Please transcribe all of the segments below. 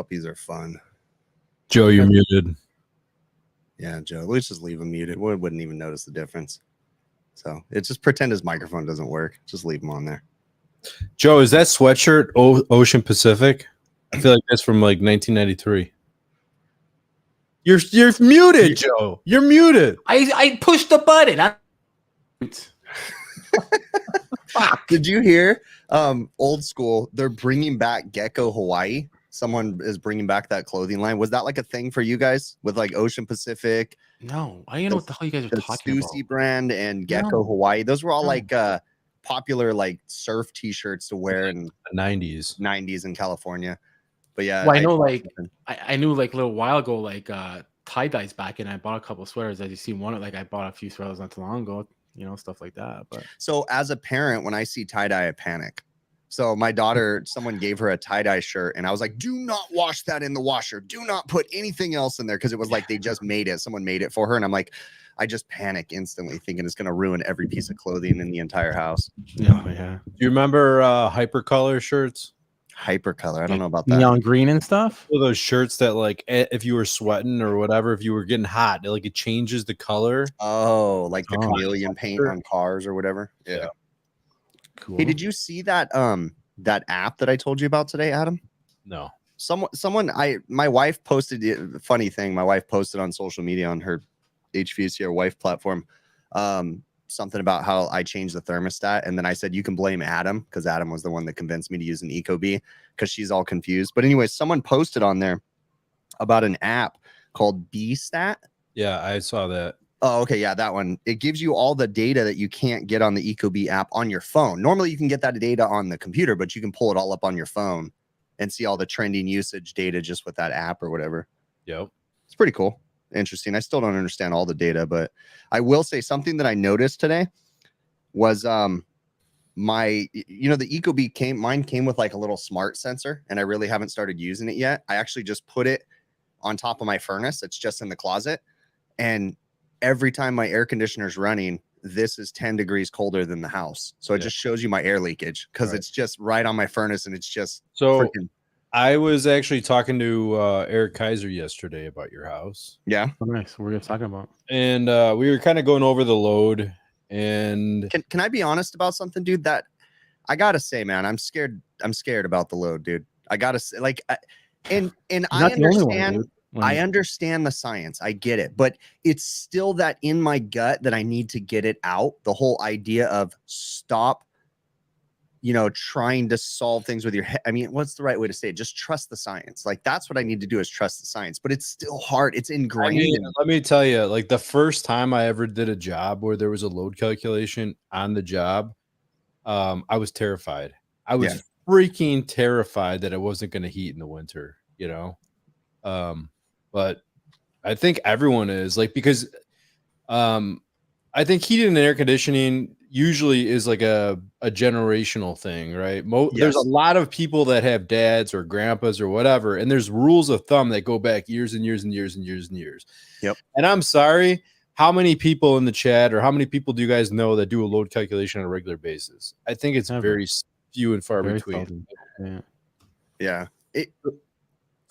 puppies are fun. Joe, you're muted. Yeah, Joe. Let's just leave him muted. We wouldn't even notice the difference. So it's just pretend his microphone doesn't work. Just leave him on there. Joe, is that sweatshirt Ocean Pacific? I feel like that's from like 1993. You're muted, Joe. You're muted. I pushed the button. Fuck. Did you hear? Old school. They're bringing back Gecko Hawaii. Someone is bringing back that clothing line. Was that like a thing for you guys with like Ocean Pacific? No, I don't even know what the hell you guys are talking about. Stussy brand and Gecko Hawaii. Those were all like popular like surf T-shirts to wear in the 90s in California. But yeah, well, I know like I knew like a little while ago like tie dyes back, and I bought a couple of sweaters. As you see one, like I bought a few sweaters not too long ago. You know, stuff like that. But so as a parent, when I see tie dye, I panic. So my daughter, someone gave her a tie-dye shirt, and I was like, do not wash that in the washer. Do not put anything else in there, because it was like they just made it. Someone made it for her, and I'm like, I just panic instantly, thinking it's going to ruin every piece of clothing in the entire house. Yeah. Do you remember Hypercolor shirts? Hypercolor? I don't know about that. Neon green and stuff? Well, those shirts that like if you were sweating or whatever, if you were getting hot, it changes the color. Oh, like the chameleon paint on cars or whatever. Yeah. Cool. Hey, did you see that that app that I told you about today, Adam? No. My wife posted it. Funny thing, my wife posted on social media on her HVACR wife platform something about how I changed the thermostat, and then I said you can blame Adam, because Adam was the one that convinced me to use an Ecobee, because she's all confused. But anyway, someone posted on there about an app called B-Stat. Yeah, I saw that. Oh, okay. Yeah, that one. It gives you all the data that you can't get on the Ecobee app on your phone. Normally, you can get that data on the computer, but you can pull it all up on your phone and see all the trending usage data just with that app or whatever. Yep. It's pretty cool. Interesting. I still don't understand all the data, but I will say something that I noticed today was the Ecobee mine came with like a little smart sensor, and I really haven't started using it yet. I actually just put it on top of my furnace. It's just in the closet, and every time my air conditioner is running, this is 10 degrees colder than the house. So it just shows you my air leakage, because it's just right on my furnace, and it's just so I was actually talking to Eric Kaiser yesterday about your house. Yeah. Oh, nice. What are you talking about? And we were kind of going over the load. And can I be honest about something, dude? That I gotta say, man, I'm scared about the load, dude. I gotta say, like, and I understand. I understand the science. I get it. But it's still that in my gut that I need to get it out. The whole idea of stop, trying to solve things with your head. I mean, what's the right way to say it? Just trust the science. Like, that's what I need to do, is trust the science. But it's still hard. It's ingrained. Let me tell you, like the first time I ever did a job where there was a load calculation on the job, I was terrified. I was freaking terrified that it wasn't going to heat in the winter, but I think everyone is, like, because I think heating and air conditioning usually is like a generational thing, right? There's a lot of people that have dads or grandpas or whatever, and there's rules of thumb that go back years and years and years and years and years. Yep. And I'm sorry, how many people in the chat, or how many people do you guys know that do a load calculation on a regular basis? I think it's very few and far between. Yeah.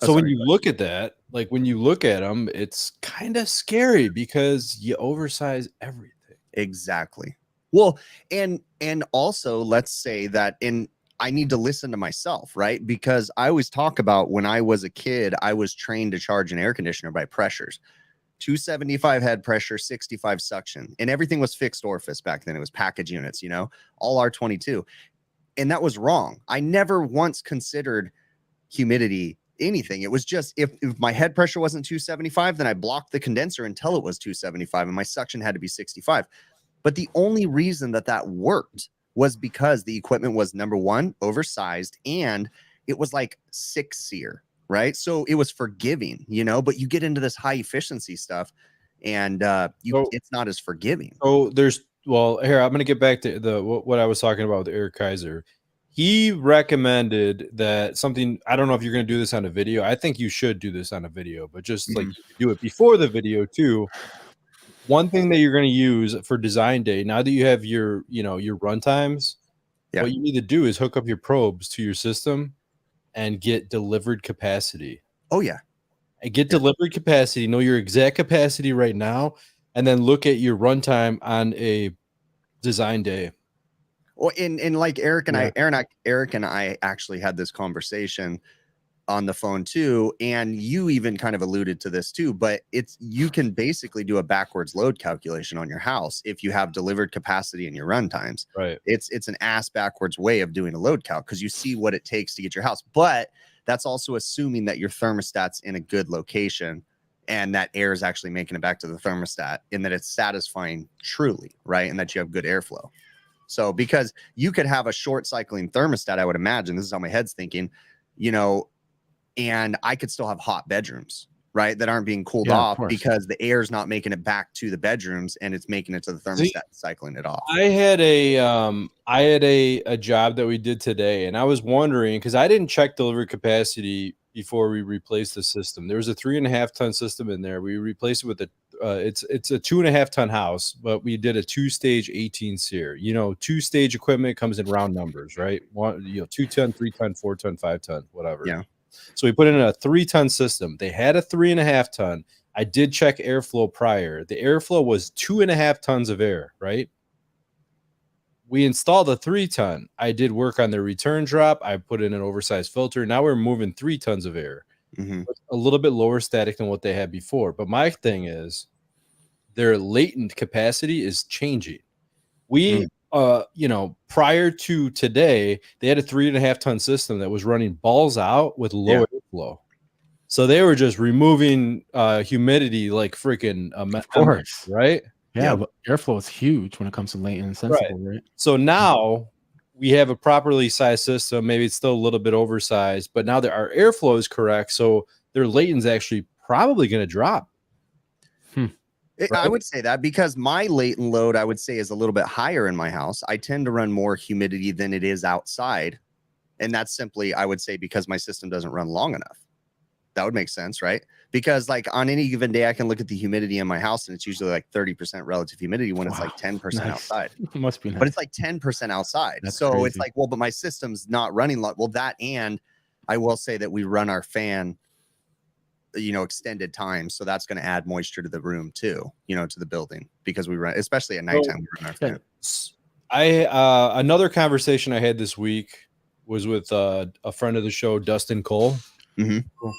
So when you look at that, like when you look at them, it's kind of scary because you oversize everything. Exactly. Well, and also let's say that I need to listen to myself, right? Because I always talk about when I was a kid, I was trained to charge an air conditioner by pressures. 275 head pressure, 65 suction, and everything was fixed orifice back then. It was package units, all R22. And that was wrong. I never once considered humidity anything. It was just if my head pressure wasn't 275, then I blocked the condenser until it was 275, and my suction had to be 65. But the only reason that worked was because the equipment was, number one, oversized, and it was like 6-SEER, right? So it was forgiving, but you get into this high efficiency stuff, and it's not as forgiving. Oh, here, I'm going to get back to what I was talking about with Eric Kaiser. He recommended that something, I don't know if you're going to do this on a video. I think you should do this on a video, but just like do it before the video too. One thing that you're going to use for design day, now that you have your run times, what you need to do is hook up your probes to your system and get delivered capacity. Oh yeah. And get delivery capacity, know your exact capacity right now, and then look at your runtime on a design day. Well, in like Eric and Yeah. Eric and I actually had this conversation on the phone too, and you even kind of alluded to this too, but you can basically do a backwards load calculation on your house if you have delivered capacity in your run times. Right. It's an ass backwards way of doing a load calc because you see what it takes to get your house, but that's also assuming that your thermostat's in a good location and that air is actually making it back to the thermostat and that it's satisfying truly, right? And that you have good airflow. So because you could have a short cycling thermostat, I would imagine, this is how my head's thinking, you know, and I could still have hot bedrooms, right, that aren't being cooled off because the air is not making it back to the bedrooms and it's making it to the thermostat, cycling it off. I had a job that we did today, and I was wondering because I didn't check delivery capacity before we replaced the system. There was a 3.5 ton system in there. We replaced it with a it's a 2.5 ton house, but we did a 2-stage 18 SEER. You know, 2-stage equipment comes in round numbers, right? 2 ton, 3 ton, 4 ton, 5 ton, whatever. Yeah. So we put in a 3 ton system. They had a 3.5 ton. I did check airflow prior. The airflow was 2.5 tons of air, right? We installed a 3 ton. I did work on the return drop. I put in an oversized filter. Now we're moving 3 tons of air. Mm-hmm. A little bit lower static than what they had before. But my thing is their latent capacity is changing. We prior to today, they had a 3.5 ton system that was running balls out with low airflow. So they were just removing humidity like freaking of course, right? Yeah, but airflow is huge when it comes to latent and sensible, right? So now we have a properly sized system. Maybe it's still a little bit oversized, but now that our airflow is correct, so their latent is actually probably going to drop. I would say that because my latent load, I would say, is a little bit higher in my house. I tend to run more humidity than it is outside. And that's simply, I would say, because my system doesn't run long enough. That would make sense, right? Because like on any given day, I can look at the humidity in my house and it's usually like 30% relative humidity when it's like 10% outside. It must be nice. But it's like 10% outside. That's so crazy. It's like, well, but my system's not running. Well, that, and I will say that we run our fan, extended time. So that's going to add moisture to the room too, to the building, because we run, especially at nighttime, we run our fan. Another conversation I had this week was with a friend of the show, Dustin Cole. Mm-hmm. Cool.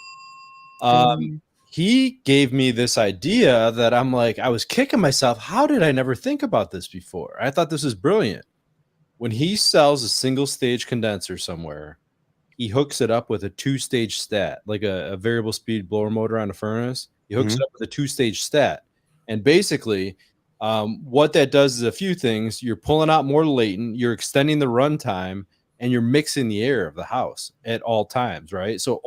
He gave me this idea that I'm like, I was kicking myself. How did I never think about this before? I thought this was brilliant. When he sells a single stage condenser somewhere, he hooks it up with a 2-stage stat, like a variable speed blower motor on a furnace. He hooks it up with a 2-stage stat. And basically, what that does is a few things. You're pulling out more latent, you're extending the runtime, and you're mixing the air of the house at all times, right? So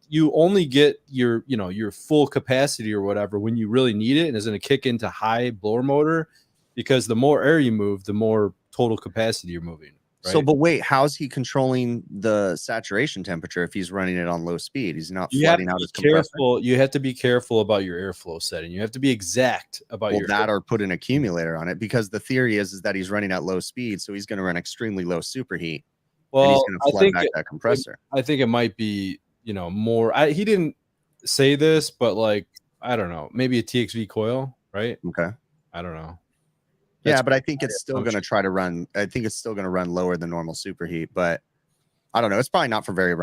you only get your full capacity or whatever when you really need it, and it's going to kick into high blower motor, because the more air you move, the more total capacity you're moving. Right? So, but wait, how's he controlling the saturation temperature if he's running it on low speed? He's not flooding out his compressor. You have to be careful about your airflow setting. You have to be exact about your that, or put an accumulator on it, because the theory is that he's running at low speed, so he's going to run extremely low superheat. Well, and he's going to flood back that compressor. I think it might be, more. He didn't say this, but like, I don't know, maybe a TXV coil, right? Okay. I don't know. Yeah, but I think it's still going to try to run. I think it's still going to run lower than normal superheat, but I don't know. It's probably not for very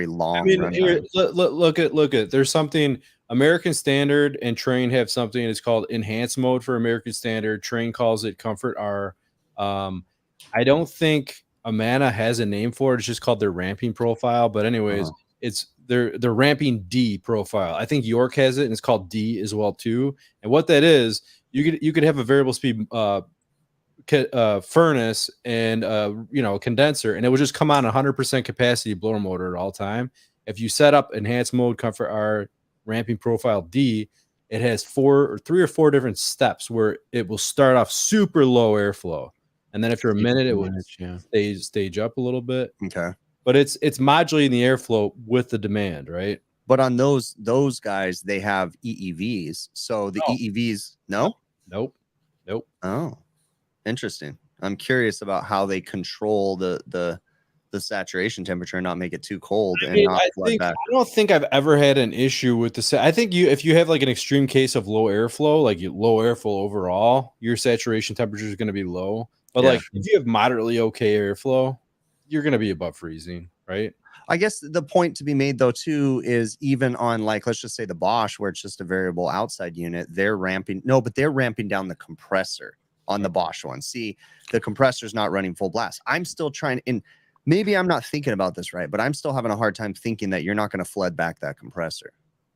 long. I mean, here, look at. There's something. American Standard and Train have something. It's called enhanced mode for American Standard. Train calls it Comfort R. I don't think Amana has a name for it. It's just called their ramping profile. But anyways, it's their ramping D profile. I think York has it, and it's called D as well too. And what that is, you could have a variable speed furnace and a condenser, and it would just come on 100% capacity blower motor at all time. If you set up enhanced mode, Comfort R, ramping profile D, it has 3 or 4 different steps where it will start off super low airflow, and then after a minute it will stage up a little bit. Okay, but it's modulating the airflow with the demand, right? But on those guys, they have EEVs. So the EEVs, nope. Oh, interesting. I'm curious about how they control the the saturation temperature and not make it too cold I and mean, not I flood back. don't think I've ever had an issue with the. I think if you have like an extreme case of low airflow, like low airflow overall, your saturation temperature is going to be low. But Yeah. like if you have moderately okay airflow, you're going to be above freezing, right? I guess the point to be made though too is even on like let's just say the Bosch where it's just a variable outside unit, they're ramping down the compressor on the Bosch one. See, the compressor's not running full blast. I'm still trying, and maybe I'm not thinking about this right, but I'm still having a hard time thinking that you're not going to flood back that compressor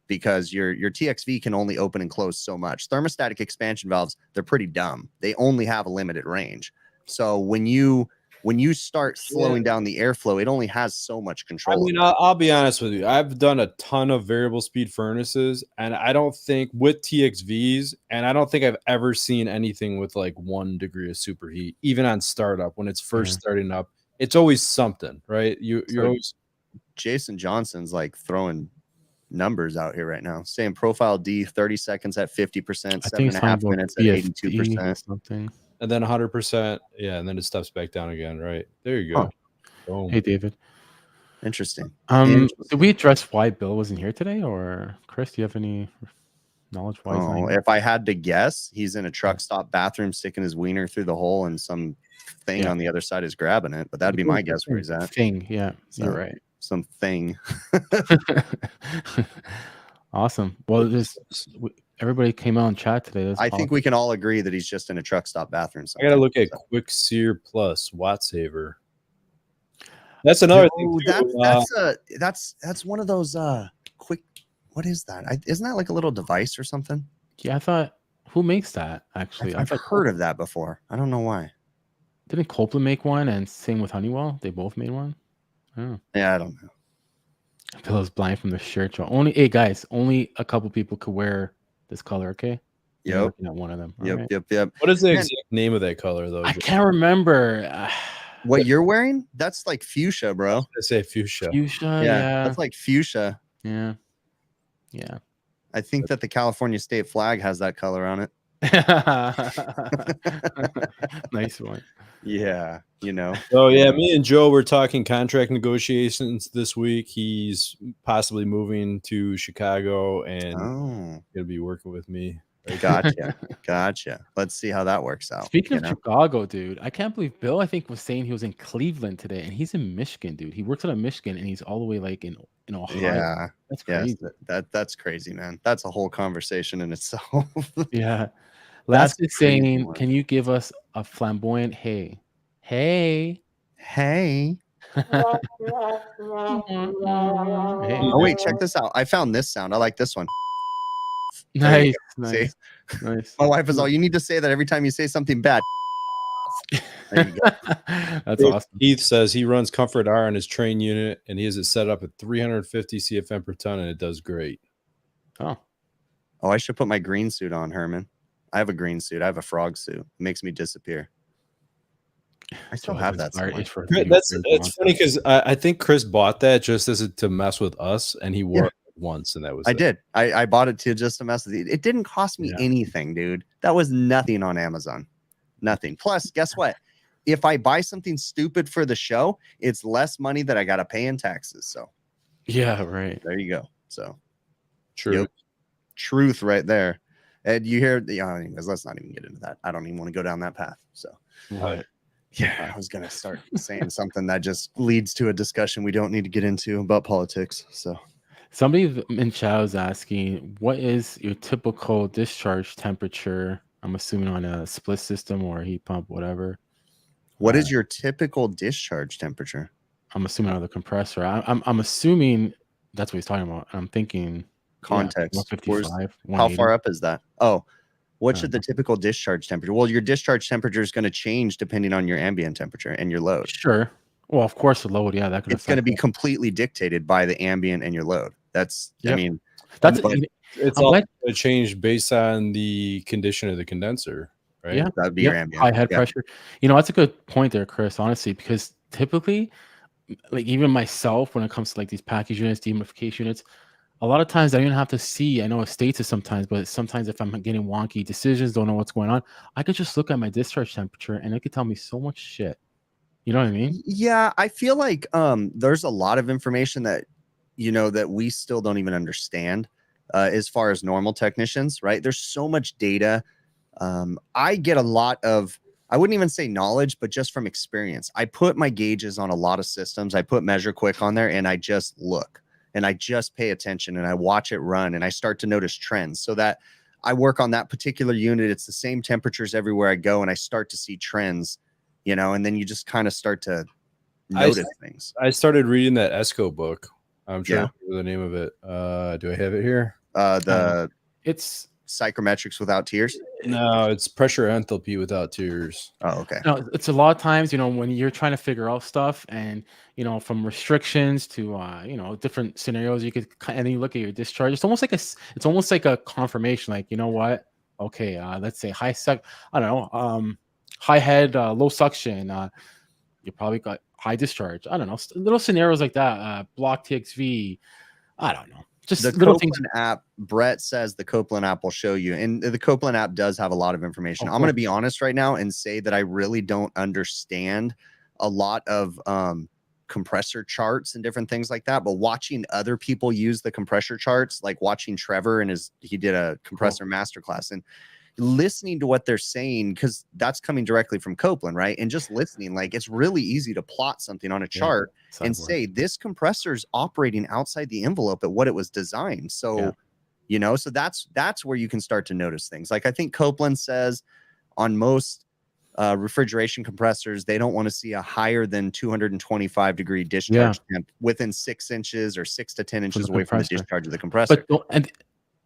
because your TXV can only open and close so much. Thermostatic expansion valves, they're pretty dumb. They only have a limited range. So when you start slowing down the airflow, it only has so much control. I mean, I'll be honest with you. I've done a ton of variable speed furnaces, and I don't think with TXVs, and I don't think I've ever seen anything with like 1 degree of superheat, even on startup when it's first starting up. It's always something, right? You're always. Jason Johnson's like throwing numbers out here right now, saying profile D 30 seconds at 50%, 7.5 minutes at 82%, something. And then 100%, yeah, and then it steps back down again, right? There you go. Boom. Hey, David. Interesting. Did we address why Bill wasn't here today, or Chris? Do you have any knowledge why? If I had to guess, he's in a truck stop bathroom, sticking his wiener through the hole, and some thing on the other side is grabbing it. But that'd be my guess where he's at. Yeah, so, you're right. Something. Awesome. Well, everybody came out and chat today. I think we can all agree that he's just in a truck stop bathroom. I gotta look at Quick Sear Plus Watt Saver. That's another thing. That's one of those quick. What is that? Isn't that like a little device or something? Yeah, I thought. Who makes that? Actually, I've heard of that before. I don't know why. Didn't Copeland make one, and same with Honeywell? They both made one. Oh. Yeah, I don't know. Bill's blind from the shirt. Hey guys, only a couple people could wear this color. Okay. Yep. Not one of them. Yep. What is the exact name of that color though? I can't remember. What you're wearing? That's like fuchsia, bro. I say fuchsia. Fuchsia. Yeah, that's like fuchsia. Yeah. I think that the California state flag has that color on it. Nice one. Yeah, So yeah, me and Joe were talking contract negotiations this week. He's possibly moving to Chicago and he'll be working with me. Gotcha. Let's see how that works out. Speaking of Chicago, dude, I can't believe Bill, I think, was saying he was in Cleveland today, and he's in Michigan, dude. He works out of Michigan, and he's all the way like in Ohio. Yeah, that's crazy. That's crazy, man. That's a whole conversation in itself. Yeah. Last is saying, can you give us a flamboyant hey? Oh wait, check this out. I found this sound. I like this one. Nice. See? Nice. My wife is all, you need to say that every time you say something bad. There you go. That's awesome. Keith says he runs Comfort R on his train unit, and he has it set up at 350 CFM per ton, and it does great. Oh, I should put my green suit on, Herman. I have a green suit. I have a frog suit. It makes me disappear. I still have that. It's funny because I think Chris bought that just to mess with us, and he wore it once, and that was. I did. I bought it just to mess with it. It didn't cost me anything, dude. That was nothing on Amazon. Nothing. Plus, guess what? If I buy something stupid for the show, it's less money that I got to pay in taxes. So, yeah, right. There you go. So, true. Yep. Truth right there. And you hear anyways, let's not even get into that. I don't even want to go down that path. So, yeah, I was going to start saying something that just leads to a discussion we don't need to get into about politics. So, somebody in chat was asking, what is your typical discharge temperature? I'm assuming on a split system or a heat pump, whatever. What is your typical discharge temperature? I'm assuming on the compressor. I'm assuming that's what he's talking about. I'm thinking context. 155. How far up is that? Oh, what should the typical discharge temperature? Well, your discharge temperature is going to change depending on your ambient temperature and your load. Sure. Well, of course, the load. Yeah, it's going to be completely dictated by the ambient and your load. That's. I mean, that's. It's all going to change based on the condition of the condenser, right? Yeah, that'd be your ambient. High head pressure. That's a good point there, Chris. Honestly, because typically, like even myself, when it comes to like these package units, dehumidification units, a lot of times I don't even have to see. I know it states it sometimes, but sometimes if I'm getting wonky decisions, don't know what's going on, I could just look at my discharge temperature and it could tell me so much shit. You know what I mean? Yeah, I feel like there's a lot of information that that we still don't even understand as far as normal technicians, right? There's so much data. I get a lot of, I wouldn't even say knowledge, but just from experience. I put my gauges on a lot of systems. I put Measure Quick on there and I just look and I just pay attention and I watch it run and I start to notice trends so that I work on that particular unit. It's the same temperatures everywhere I go and I start to see trends, and then you just kind of start to notice things. I started reading that ESCO book. I'm trying Yeah. to remember the name of it. Do I have it here? It's Psychrometrics without tears. No, it's pressure enthalpy without tears. Oh, okay. no, it's a lot of times, when you're trying to figure out stuff and, from restrictions to, different scenarios, and then you look at your discharge. It's almost like a confirmation. Like, you know what? Okay. Let's say high head, low suction. You probably got high discharge. I don't know. Little scenarios like that. Block TXV. I don't know. Just The little Copeland things. app, Brett says the Copeland app will show you. And the Copeland app does have a lot of information. Oh, I'm going to be honest right now and say that I really don't understand a lot of compressor charts and different things like that. But watching other people use the compressor charts, like watching Trevor and he did a compressor masterclass and listening to what they're saying, because that's coming directly from Copeland, right? And just listening, like it's really easy to plot something on a chart and say this compressor's operating outside the envelope at what it was designed. So, so that's where you can start to notice things. Like I think Copeland says on most refrigeration compressors, they don't want to see a higher than 225-degree discharge temp within 6 inches or 6 to 10 inches away from the discharge of the compressor. But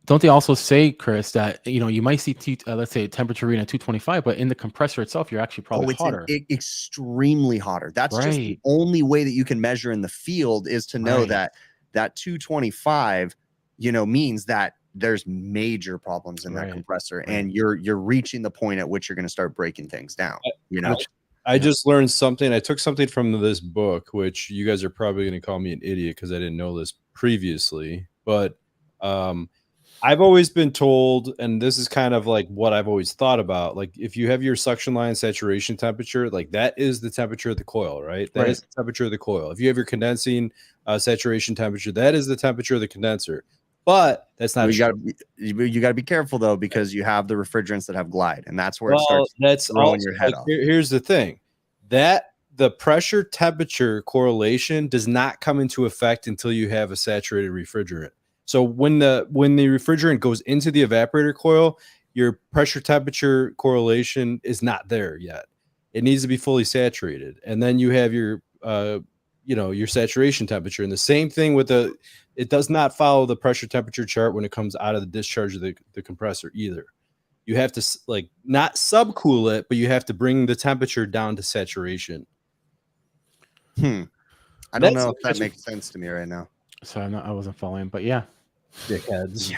don't they also say, Chris, that you might see let's say temperature reading at 225, but in the compressor itself, you're actually probably hotter. Extremely hotter. That's just the only way that you can measure in the field is to know that 225, means that there's major problems in that compressor, and you're reaching the point at which you're going to start breaking things down. I just learned something. I took something from this book, which you guys are probably going to call me an idiot because I didn't know this previously, but I've always been told, and this is kind of like what I've always thought about, like if you have your suction line saturation temperature, like that is the temperature of the coil, right? That is the temperature of the coil. If you have your condensing saturation temperature, that is the temperature of the condenser. But that's not you got to be careful though, because you have the refrigerants that have glide, and that's where it starts throwing your head off. Here's the thing, that the pressure temperature correlation does not come into effect until you have a saturated refrigerant. So when the refrigerant goes into the evaporator coil, your pressure temperature correlation is not there yet. It needs to be fully saturated, and then you have your your saturation temperature. And the same thing with it does not follow the pressure temperature chart when it comes out of the discharge of the compressor either. You have to not subcool it, but you have to bring the temperature down to saturation. I don't know if that makes sense to me right now. So I wasn't following, but yeah. Dickheads.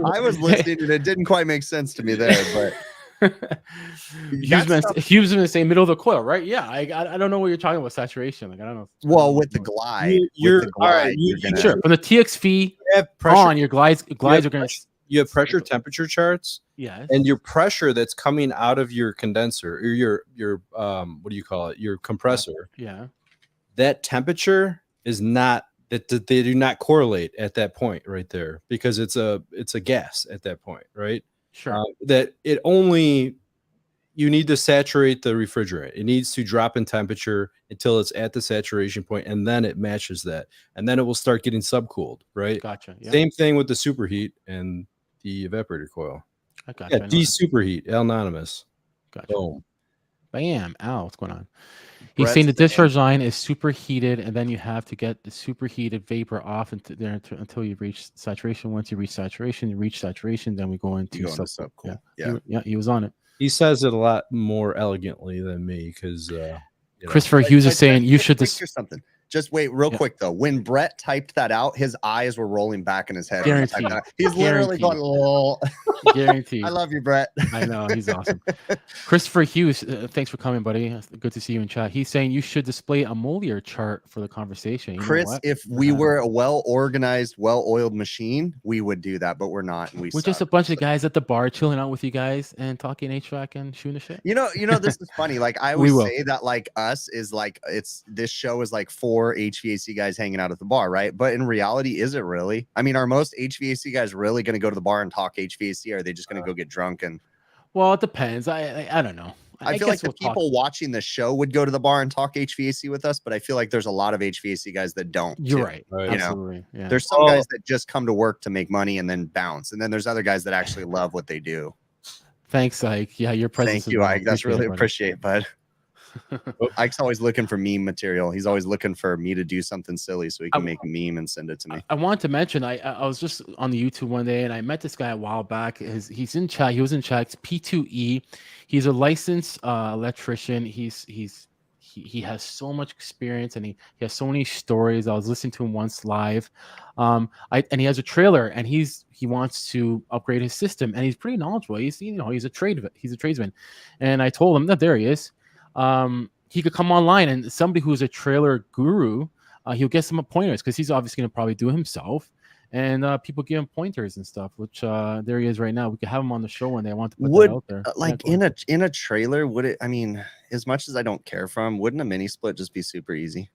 I was listening and it didn't quite make sense to me there, but Hugh's in the same middle of the coil, right? Yeah, I don't know what you're talking about saturation. Like I don't know. Well, with the glide, you're gonna sure. From the TXV on, your glides are gonna. You have pressure temperature charts, and your pressure that's coming out of your condenser or your what do you call it? Your compressor. Yeah. That temperature is not that they do not correlate at that point right there, because it's a gas at that point, right? Sure. That it only, you need to saturate the refrigerant. It needs to drop in temperature until it's at the saturation point, and then it matches that, and then it will start getting subcooled, right? Gotcha. Yeah. Same thing with the superheat and the evaporator coil. I gotcha. Yeah, de-superheat, anonymous. Gotcha. Boom. Bam. Ow, what's going on? He's saying the discharge line is superheated, and then you have to get the superheated vapor off until you reach saturation. Once you reach saturation, then we go into subcool. Yeah, he was on it. He says it a lot more elegantly than me, because Christopher Hughes is saying you should picture something. Just wait real Yeah. quick though. When Brett typed that out, his eyes were rolling back in his head. when he typed Guaranteed. that out. He's literally going, "Lol." Guaranteed. I love you, Brett. I know, he's awesome. Christopher Hughes, thanks for coming, buddy. Good to see you in chat. He's saying you should display a Moliere chart for the conversation. You know Chris, what? if we were a well-organized, well-oiled machine, we would do that, but we're not. And we're just a bunch of guys at the bar chilling out with you guys and talking HVAC and shooting the shit. You know, this is funny. Like I always say that like us is like this show is like 4 HVAC guys hanging out at the bar, right? But in reality, is it really? I mean, are most HVAC guys really going to go to the bar and talk HVAC? Or are they just going to go get drunk? And well, it depends. I don't know. I feel like the people watching the show would go to the bar and talk HVAC with us, but I feel like there's a lot of HVAC guys that don't. You're right. You Absolutely. know, there's some guys that just come to work to make money and then bounce, and then there's other guys that actually love what they do. Thanks, Ike. Yeah, your presence. Thank you, Ike. That's really appreciate, bud. Ike's always looking for meme material. He's always looking for me to do something silly so he can make a meme and send it to me. I wanted to mention I was just on the YouTube one day and I met this guy a while back. He's in chat. He was in chat. It's P2E. He's a licensed electrician. He has so much experience and he has so many stories. I was listening to him once live. And he has a trailer and he wants to upgrade his system and he's pretty knowledgeable. He's a tradesman. And I told him that there he is. He could come online and somebody who's a trailer guru, he'll get some pointers because he's obviously going to probably do it himself. And people give him pointers and stuff, which there he is right now. We could have him on the show one day. I want to put that out there. Like in a trailer, would it? I mean, as much as I don't care for him, wouldn't a mini split just be super easy?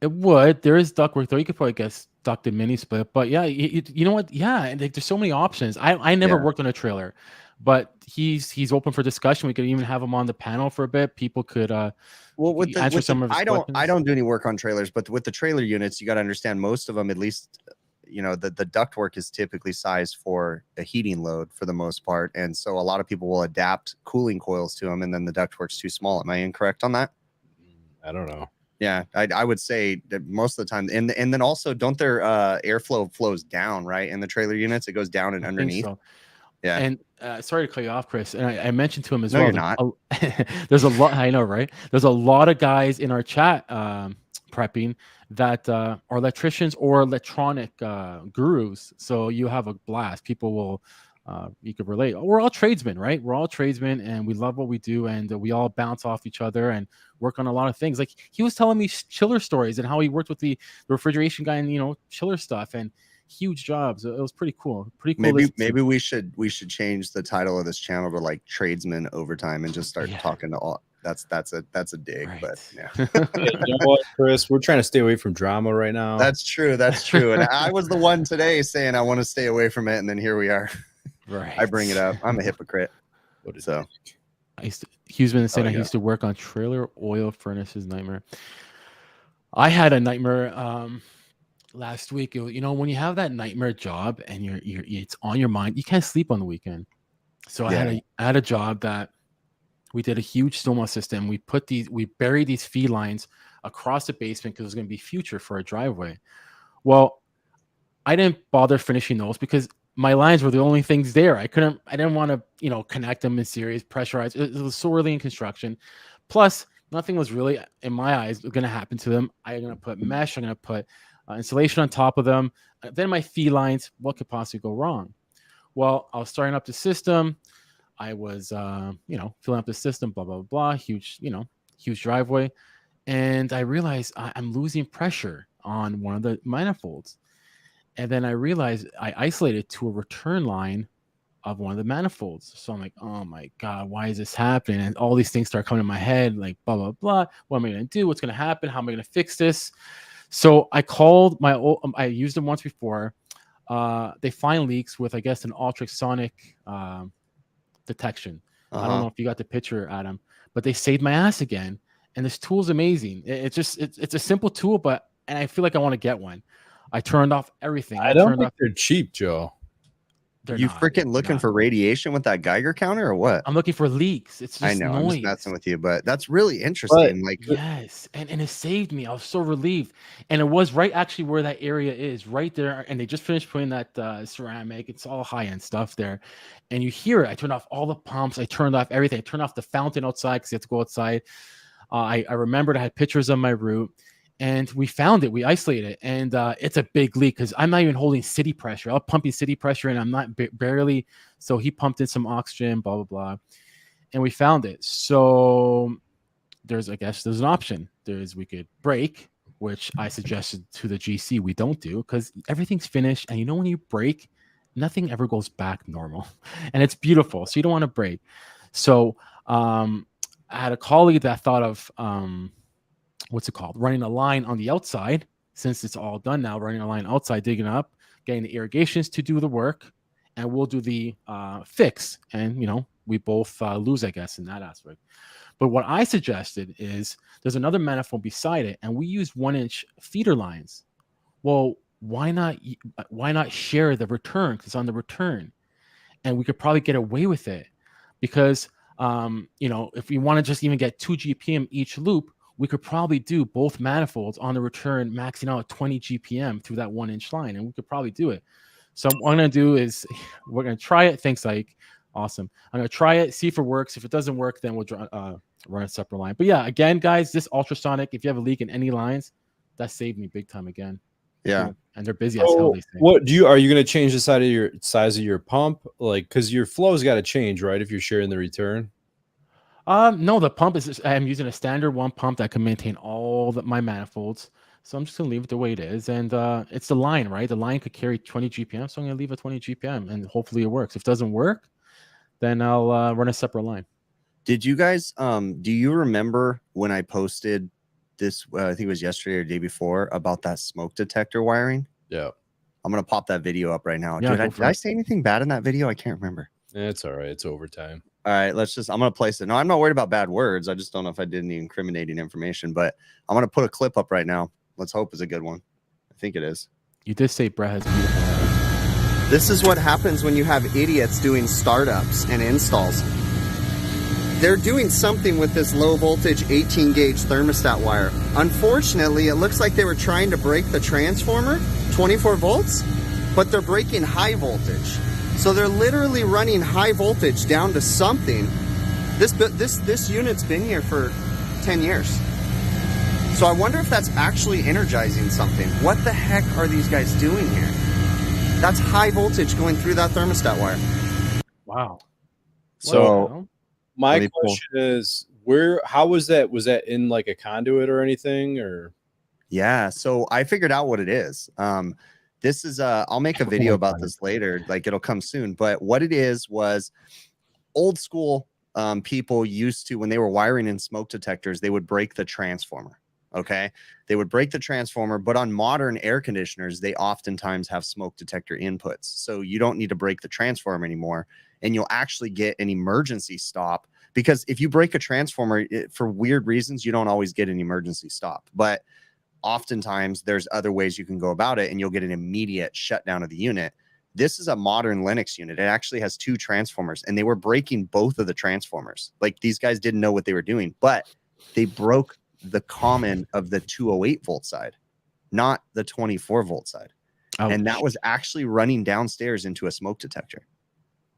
It would. There is ductwork though. You could probably get stuck in mini split, but yeah, you know what? Yeah, and there's so many options. I never worked on a trailer, but he's open for discussion. We could even have him on the panel for a bit. People could answer some of his questions. I don't do any work on trailers, but with the trailer units, you got to understand most of them, at least, you know, the ductwork is typically sized for a heating load for the most part, and so a lot of people will adapt cooling coils to them, and then the ductwork's too small. Am I incorrect on that? I don't know. Yeah, I would say that most of the time, and then also, don't their airflow flows down, right? In the trailer units, it goes down and underneath. So. Yeah. And sorry to cut you off, Chris. And I mentioned to him as no, well. You're not. There's a lot. I know, right? There's a lot of guys in our chat prepping that are electricians or electronic gurus. So you have a blast. People will. You could relate. We're all tradesmen, right? We're all tradesmen, and we love what we do, and we all bounce off each other and work on a lot of things. Like he was telling me chiller stories and how he worked with the refrigeration guy and chiller stuff and huge jobs. It was pretty cool. Pretty cool. Maybe we should change the title of this channel to like Tradesman Overtime and just start talking to all. That's a dig, right. But yeah. You know what, Chris? We're trying to stay away from drama right now. That's true. And I was the one today saying I want to stay away from it, and then here we are. Right. I bring it up. I'm a hypocrite. So He's been saying I used to work on trailer oil furnaces. Nightmare. I had a nightmare last week. When you have that nightmare job and it's on your mind, you can't sleep on the weekend. So I had a job that we did a huge stoma system. We buried these feed lines across the basement because it was going to be future for a driveway. Well, I didn't bother finishing those because my lines were the only things there. I didn't want to, connect them in series, pressurize. It was so early in construction. Plus, nothing was really, in my eyes, going to happen to them. I'm going to put mesh. I'm going to put insulation on top of them. Then my feed lines, what could possibly go wrong? Well, I was starting up the system. I was, filling up the system, blah, blah, blah, huge driveway. And I realized I'm losing pressure on one of the manifolds. And then I realized I isolated to a return line of one of the manifolds. So I'm like, oh my God, why is this happening? And all these things start coming in my head, like blah, blah, blah. What am I going to do? What's going to happen? How am I going to fix this? So I called I used them once before. They find leaks with, I guess, an ultrasonic detection. I don't know if you got the picture, Adam, but they saved my ass again. And this tool is amazing. It's a simple tool, and I feel like I want to get one. I turned off everything. I don't think they're cheap, Joe. You freaking looking for radiation with that Geiger counter or what? I'm looking for leaks. It's just I know. noise. I'm just messing with you, but that's really interesting. Yes, and it saved me. I was so relieved, and it was right actually where that area is, right there. And they just finished putting that ceramic. It's all high end stuff there, and you hear it. I turned off all the pumps. I turned off everything. I turned off the fountain outside because you have to go outside. I remembered I had pictures of my route. and we found it. We isolated it, and it's a big leak because I'm not even holding city pressure. I'm pumping city pressure, and I'm not barely. So he pumped in some oxygen, blah blah blah, and we found it. So there's an option. We could break, which I suggested to the GC we don't do because everything's finished, and when you break, nothing ever goes back normal, and it's beautiful. So you don't want to break. So I had a colleague that thought of what's it called? Running a line on the outside, since it's all done now, running a line outside, digging up, getting the irrigations to do the work, and we'll do the fix. And, we both lose, I guess, in that aspect. But what I suggested is there's another manifold beside it, and we use 1-inch feeder lines. Well, why not share the return? Because it's on the return. And we could probably get away with it because, if we want to just even get 2 GPM each loop, we could probably do both manifolds on the return, maxing out at 20 GPM through that 1-inch line, and we could probably do it. So what I'm going to do is we're going to try it. Thanks, Ike. Awesome. I'm going to try it, see if it works. If it doesn't work, then we'll run a separate line. But yeah, again, guys, this ultrasonic, if you have a leak in any lines, that saved me big time again. Yeah. And they're busy as hell. These things. What are you going to change the size of your pump? Like, because your flow's got to change, right? If you're sharing the return. No, the pump I'm using a standard one pump that can maintain all my manifolds. So I'm just gonna leave it the way it is. And it's the line, right? The line could carry 20 GPM. So I'm gonna leave it 20 GPM and hopefully it works. If it doesn't work, then I'll run a separate line. Did you guys do you remember when I posted this, I think it was yesterday or the day before, about that smoke detector wiring? Yeah. I'm gonna pop that video up right now. Yeah, did I say anything bad in that video? I can't remember. It's all right. It's overtime. All right, I'm going to place it. No, I'm not worried about bad words. I just don't know if I did any incriminating information, but I'm going to put a clip up right now. Let's hope it's a good one. I think it is. You did say Brett has beautiful hair. This is what happens when you have idiots doing startups and installs. They're doing something with this low voltage 18 gauge thermostat wire. Unfortunately, it looks like they were trying to break the transformer, 24 volts, but they're breaking high voltage. So they're literally running high voltage down to something. This unit's been here for 10 years. So I wonder if that's actually energizing something. What the heck are these guys doing here? That's high voltage going through that thermostat wire. Wow. So my question is, how was that? Was that in like a conduit or anything, or? Yeah. So I figured out what it is. This is I'll make a video about this later, like it'll come soon. But what it is was old school people used to, when they were wiring in smoke detectors, they would break the transformer. Okay. They would break the transformer, but on modern air conditioners, they oftentimes have smoke detector inputs. So you don't need to break the transformer anymore. And you'll actually get an emergency stop, because if you break a transformer for weird reasons, you don't always get an emergency stop. But oftentimes there's other ways you can go about it and you'll get an immediate shutdown of the unit. This is a modern Linux unit. It actually has 2 transformers, and they were breaking both of the transformers. Like, these guys didn't know what they were doing, but they broke the common of the 208 volt side, not the 24 volt side. Ouch. And that was actually running downstairs into a smoke detector.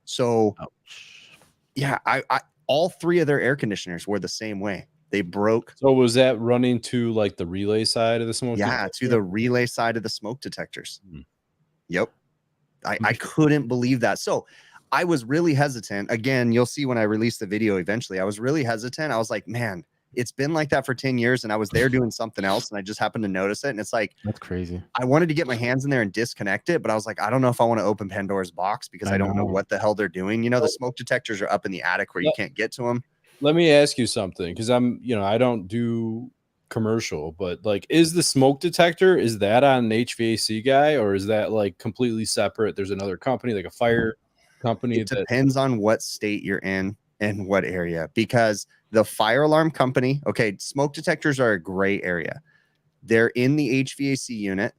So yeah, I all 3 of their air conditioners were the same way. They broke. So was that running to like the relay side of the smoke detector? Yeah, to the relay side of the smoke detectors. Yep. I couldn't believe that. So I was really hesitant. Again, you'll see when I release the video eventually. I was really hesitant. I was like, man, it's been like that for 10 years. And I was there doing something else, and I just happened to notice it. And it's like, that's crazy. I wanted to get my hands in there and disconnect it, but I was like, I don't know if I want to open Pandora's box, because I don't know what the hell they're doing. You know, the smoke detectors are up in the attic where you can't get to them. Let me ask you something, because I don't do commercial, but like, is the smoke detector, is that on an HVAC guy, or is that like completely separate? There's another company, like a fire company. It depends on what state you're in and what area, because the fire alarm company, okay, smoke detectors are a gray area. They're in the HVAC unit,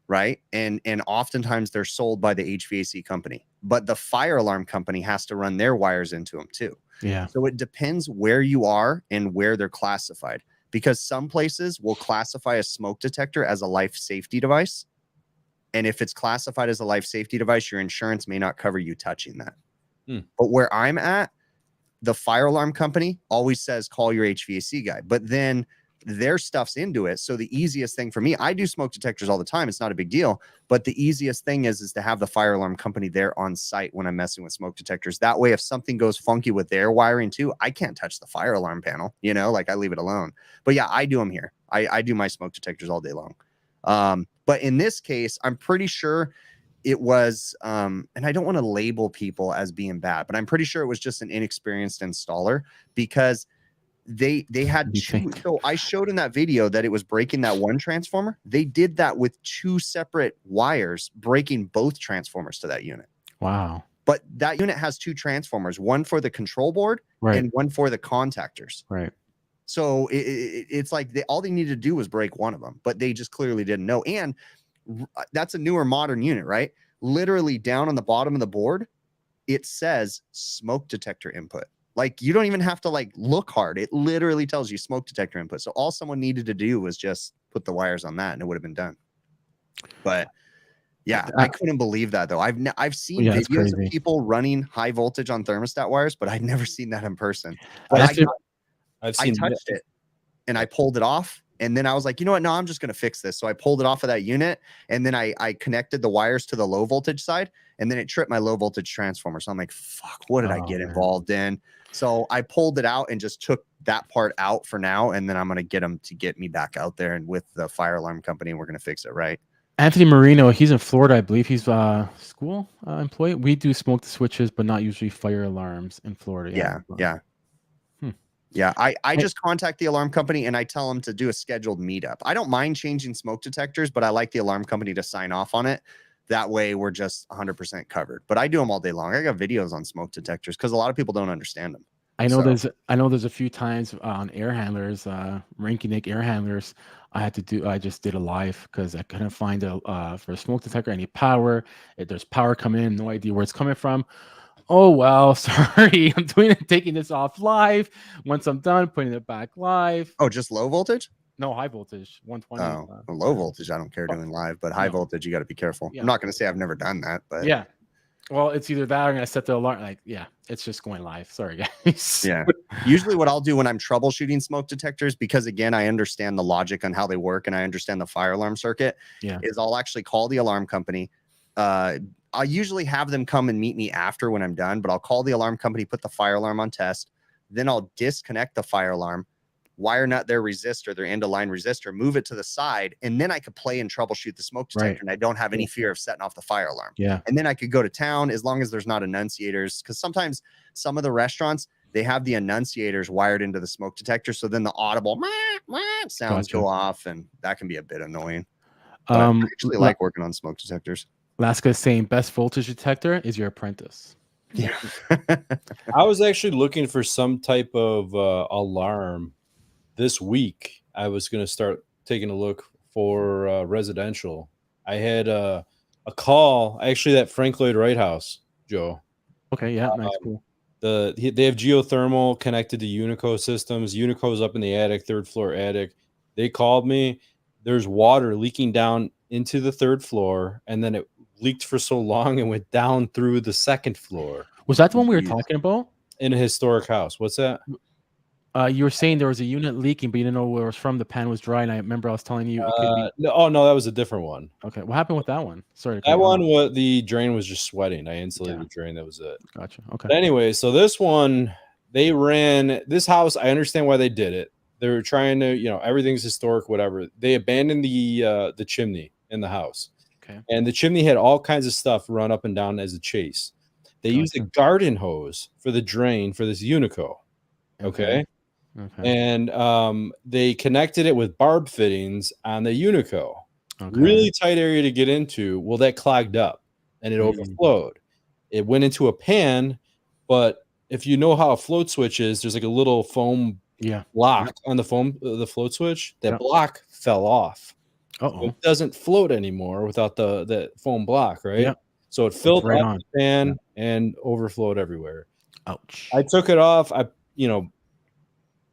right? And oftentimes they're sold by the HVAC company, but the fire alarm company has to run their wires into them too. Yeah. So it depends where you are and where they're classified, because some places will classify a smoke detector as a life safety device. And if it's classified as a life safety device, your insurance may not cover you touching that. But where I'm at, the fire alarm company always says, call your HVAC guy. But then their stuff's into it. So the easiest thing for me, I do smoke detectors all the time. It's not a big deal. But the easiest thing is to have the fire alarm company there on site when I'm messing with smoke detectors. That way, if something goes funky with their wiring too, I can't touch the fire alarm panel, you know, like I leave it alone. But yeah, I do them here. I do my smoke detectors all day long. But in this case, I'm pretty sure it was, and I don't want to label people as being bad, but I'm pretty sure it was just an inexperienced installer, because they had two. So I showed in that video that it was breaking that one transformer. They did that with two separate wires, breaking both transformers to that unit. Wow. But that unit has two transformers, one for the control board and one for the contactors. Right. So it's like all they needed to do was break one of them, but they just clearly didn't know. And that's a newer modern unit, right? Literally down on the bottom of the board, it says smoke detector input. Like, you don't even have to like look hard. It literally tells you smoke detector input. So all someone needed to do was just put the wires on that and it would have been done. But yeah, I couldn't believe that though. I've seen videos of people running high voltage on thermostat wires, but I'd never seen that in person. But I touched it and I pulled it off. And then I was like, you know what? No, I'm just going to fix this. So I pulled it off of that unit, and then I connected the wires to the low voltage side, and then it tripped my low voltage transformer. So I'm like, fuck, what did I get involved in? So I pulled it out and just took that part out for now. And then I'm going to get them to get me back out there and with the fire alarm company, and we're going to fix it right. Anthony Marino, he's in Florida, I believe. He's a school employee. We do smoke switches, but not usually fire alarms in Florida. Yeah. Yeah, I just contact the alarm company and I tell them to do a scheduled meetup. I don't mind changing smoke detectors, but I like the alarm company to sign off on it. That way we're just 100% covered. But I do them all day long. I got videos on smoke detectors because a lot of people don't understand them. I know there's a few times on air handlers, Ranky air handlers, I just did a live because I couldn't find for a smoke detector any power. If there's power coming in, no idea where it's coming from. Oh, well, sorry. I'm taking this off live. Once I'm done, putting it back live. Oh, just low voltage? No, high voltage, 120. Oh, low voltage, I don't care doing live, but high voltage, you got to be careful. Yeah. I'm not going to say I've never done that, but yeah. Well, it's either that or I'm going to set the alarm. Like, yeah, it's just going live. Sorry, guys. Yeah. Usually what I'll do when I'm troubleshooting smoke detectors, because again, I understand the logic on how they work and I understand the fire alarm circuit, is I'll actually call the alarm company. I'll usually have them come and meet me after when I'm done, but I'll call the alarm company, put the fire alarm on test. Then I'll disconnect the fire alarm, wire nut their resistor, their end of line resistor, move it to the side. And then I could play and troubleshoot the smoke detector. And I don't have any fear of setting off the fire alarm. Yeah. And then I could go to town as long as there's not annunciators. Cause sometimes some of the restaurants, they have the annunciators wired into the smoke detector. So then the audible sounds go off and that can be a bit annoying. But I actually like working on smoke detectors. Laska is saying best voltage detector is your apprentice. Yeah. I was actually looking for some type of alarm this week. I was going to start taking a look for residential. I had a call actually at Frank Lloyd Wright House, Joe. Okay. Yeah. Nice. Cool. They have geothermal connected to Unico systems. Unico's up in the attic, third floor attic. They called me. There's water leaking down into the third floor, and then it leaked for so long and went down through the second floor. Was that the one we were talking about? In a historic house. What's that? You were saying there was a unit leaking, but you didn't know where it was from. The pan was dry, and I remember I was telling you it could be... No, that was a different one. Okay, what happened with that one? Sorry. That one, the drain was just sweating. I insulated the drain. That was it. Gotcha. Okay. But anyway, so this one, they ran this house. I understand why they did it. They were trying to, everything's historic, whatever. They abandoned the chimney in the house. Okay. And the chimney had all kinds of stuff run up and down as a chase. They used a garden hose for the drain for this Unico. Okay. And they connected it with barb fittings on the Unico. Really tight area to get into. Well, that clogged up and it overflowed. It went into a pan, but if you know how a float switch is, there's like a little foam block on the float switch. That block fell off. It doesn't float anymore without the foam block, right? Yeah. So it filled right up the pan and overflowed everywhere. Ouch. I took it off.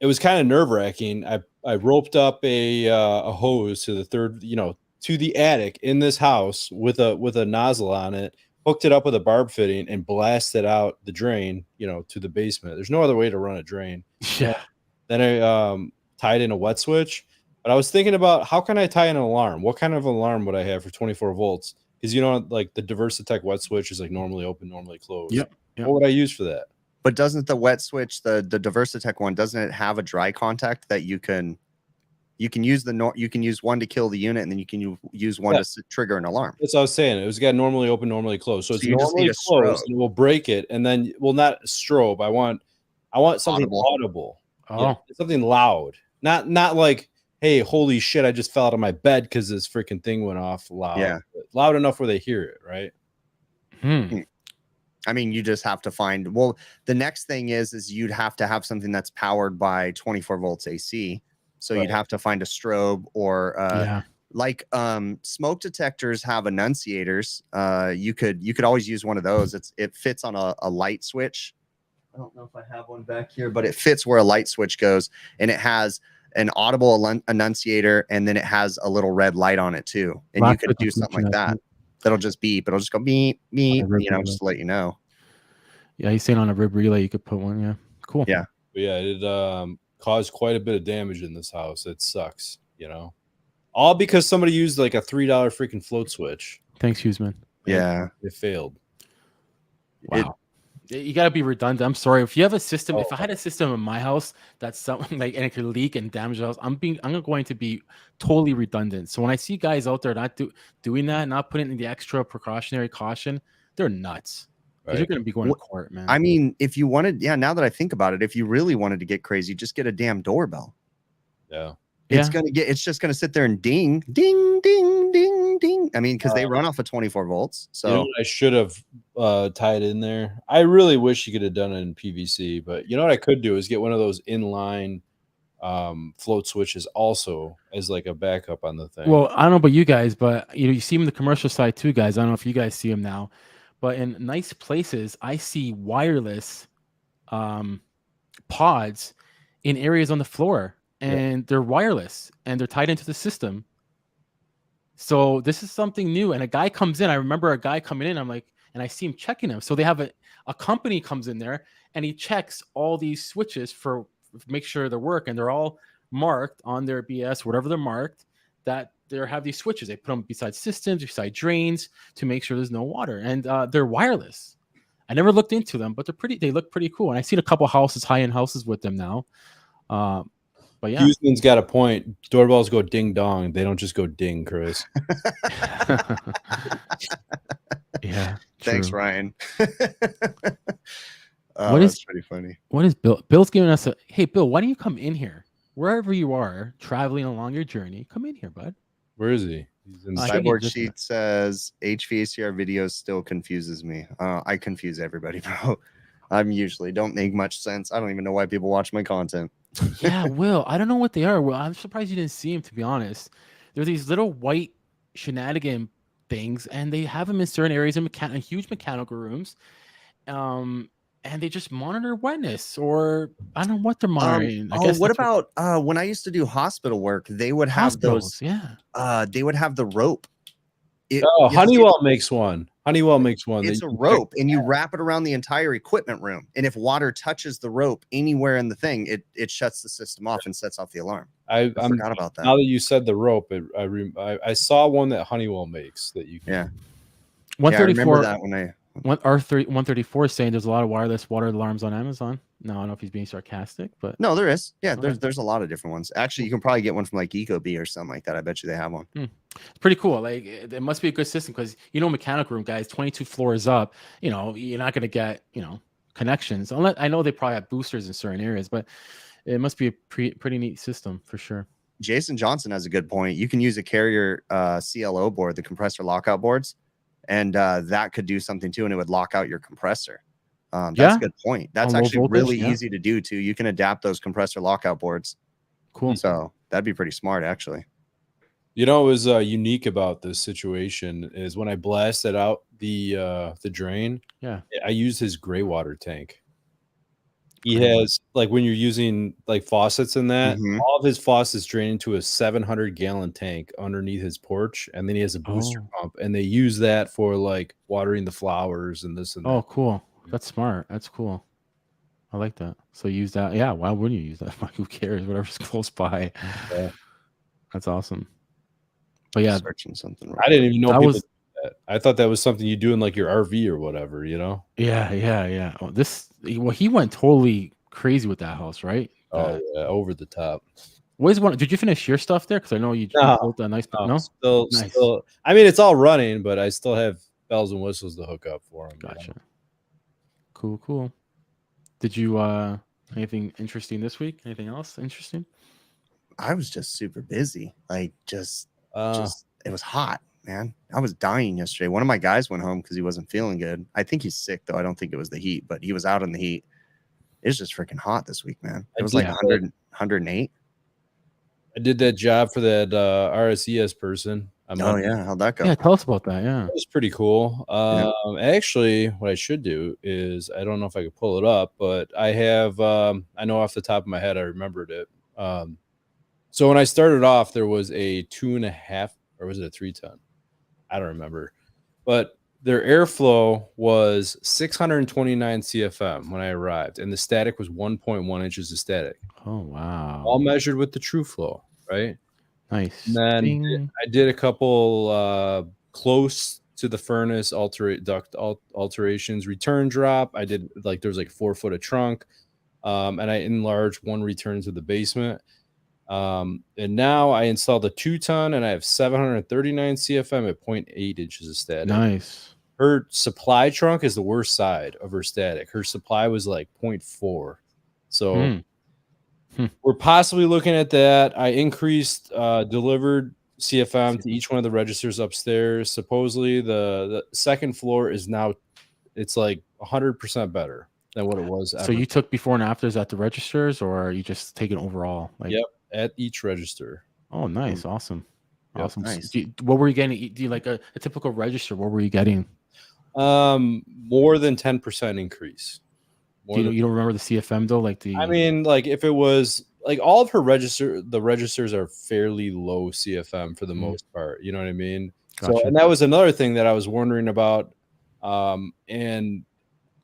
It was kind of nerve-wracking. I roped up a hose to the third, to the attic in this house with a nozzle on it, hooked it up with a barb fitting and blasted out the drain, to the basement. There's no other way to run a drain. Yeah. Then tied in a wet switch. But I was thinking about how can I tie in an alarm? What kind of alarm would I have for 24 volts? Because like the Diversitech wet switch is like normally open, normally closed. Yep. What would I use for that? But doesn't the wet switch, the Diversitech one, doesn't it have a dry contact that you can use you can use one to kill the unit, and then you can use one to trigger an alarm. That's what I was saying. It was got normally open, normally closed. So it's you just need normally a closed, strobe. and we'll break it, and then not strobe. I want something audible. Something loud. Not like, hey, holy shit, I just fell out of my bed because this freaking thing went off loud. Yeah. Loud enough where they hear it, right? I mean, you just have to find, well, the next thing is you'd have to have something that's powered by 24 volts AC. So you'd have to find a strobe or like smoke detectors have annunciators. You could always use one of those. It fits on a light switch. I don't know if I have one back here, but it fits where a light switch goes, and it has an audible annunciator, and then it has a little red light on it too. And you could do something like that. That'll just beep. It'll just go beep, beep, just to let you know. Yeah, he's saying on a rib relay you could put one. Yeah, cool. Yeah. But yeah, it caused quite a bit of damage in this house. It sucks, all because somebody used like a $3 freaking float switch. Thanks, Hughesman. Yeah, it failed. Wow. You gotta be redundant. I'm sorry. If you have a system, if I had a system in my house that's something like, and it could leak and damage the house, I'm going to be totally redundant. So when I see guys out there not doing that, not putting in the extra precautionary caution, they're nuts. Right. You're going to be going to court, man. I mean, if you wanted, now that I think about it, if you really wanted to get crazy, just get a damn doorbell. Yeah. It's just gonna sit there and ding, ding, ding, ding, ding. I mean, because they run off of 24 volts. So I should have tied in there. I really wish you could have done it in PVC, but you know what I could do is get one of those inline float switches also as like a backup on the thing. Well, I don't know about you guys, but you see them in the commercial side too, guys. I don't know if you guys see them now, but in nice places, I see wireless pods in areas on the floor. And they're wireless and they're tied into the system. So this is something new. And a guy comes in. I remember a guy coming in. I'm like, and I see him checking them. So they have a company comes in there and he checks all these switches for make sure they work. And they're all marked on their BS, whatever they're marked, that they have these switches. They put them beside systems, beside drains to make sure there's no water. And they're wireless. I never looked into them, but they look pretty cool. And I've seen a couple houses, high-end houses with them now. But yeah, Houston's got a point. Doorbells go ding dong. They don't just go ding, Chris. Yeah. Thanks, Ryan. That's pretty funny. What is Bill? Bill's giving us hey, Bill, why don't you come in here? Wherever you are, traveling along your journey, come in here, bud. Where is he? He's in Cyborg Sheet says HVACR videos still confuses me. I confuse everybody, bro. I'm usually don't make much sense. I don't even know why people watch my content. Yeah, Will. I don't know what they are. Well, I'm surprised you didn't see them, to be honest. They're these little white shenanigan things, and they have them in certain areas in huge mechanical rooms. And they just monitor wetness, or I don't know what they're monitoring. What about when I used to do hospital work? They would have those. Yeah. They would have the rope. Honeywell makes one. Honeywell makes one. It's a rope, and you wrap it around the entire equipment room. And if water touches the rope anywhere in the thing, it shuts the system off and sets off the alarm. I forgot about that. Now that you said the rope, I saw one that Honeywell makes that you can. Yeah. 134. I remember that when I. 134 is saying there's a lot of wireless water alarms on Amazon. No, I don't know if he's being sarcastic, but no, there is. Yeah, there's a lot of different ones. Actually, you can probably get one from like Ecobee or something like that. I bet you they have one. It's pretty cool. Like it must be a good system because mechanical room guys, 22 floors up. You're not gonna get connections. Unless I know they probably have boosters in certain areas, but it must be a pretty neat system for sure. Jason Johnson has a good point. You can use a carrier CLO board, the compressor lockout boards. And that could do something too, and it would lock out your compressor. That's a good point. That's actually really easy to do too. You can adapt those compressor lockout boards. Cool. So that'd be pretty smart, actually. What was unique about this situation is when I blasted out the drain. Yeah, I used his gray water tank. He has like when you're using like faucets in that, all of his faucets drain into a 700-gallon tank underneath his porch, and then he has a booster pump, and they use that for like watering the flowers and this and that. Oh, cool. That's smart. That's cool. I like that. So use that. Yeah. Why wouldn't you use that? Who cares? Whatever's close by. Yeah. That's awesome. But yeah, Searching something. I didn't even know that people was. did that. I thought that was something you do in like your RV or whatever, you know? Yeah. Oh, well, he went totally crazy with that house, right? Oh yeah, over the top. Where's one? Did you finish your stuff there? Because I know you No, built that nice. no, No, nice. still. I mean, it's all running, but I still have bells and whistles to hook up for them. Gotcha. Cool. Did you anything interesting this week? Anything else interesting? I was just super busy. Like just it was hot, man. I was dying yesterday. One of my guys went home because he wasn't feeling good. I think he's sick though. I don't think it was the heat, but he was out in the heat. It was just freaking hot this week, man. It was like 100, 108. I did that job for that RSES person. Yeah, how'd that go? Yeah, tell us about that. Yeah, it was pretty cool. Actually, what I should do is, I don't know if I could pull it up, but I have I know off the top of my head I remembered it. So when I started off, there was a 2.5, or was it a 3 ton? I don't remember, but their airflow was 629 CFM when I arrived, and the static was 1.1 inches of static. Oh wow! All measured with the true flow, right? Nice. And then I did a couple close to the furnace duct alterations, return drop. I did like there was like 4 foot of trunk, and I enlarged one return to the basement. And now I installed a 2 ton, and I have 739 CFM at 0.8 inches of static. Nice. Her supply trunk is the worst side of her static. Her supply was like 0.4. So we're possibly looking at that. I increased delivered CFM to each one of the registers upstairs. Supposedly the second floor is now, it's like 100% better than what it was. So you took before and afters at the registers, or are you just taking overall? Like, yep, at each register. Oh, nice. Awesome. Yep. Awesome. Nice. What were you getting? Do you like a typical register? What were you getting? More than 10% increase. You don't remember the CFM though? Like I mean, like if it was like all of her the registers are fairly low CFM for the most part. You know what I mean? Gotcha. So, and that was another thing that I was wondering about, and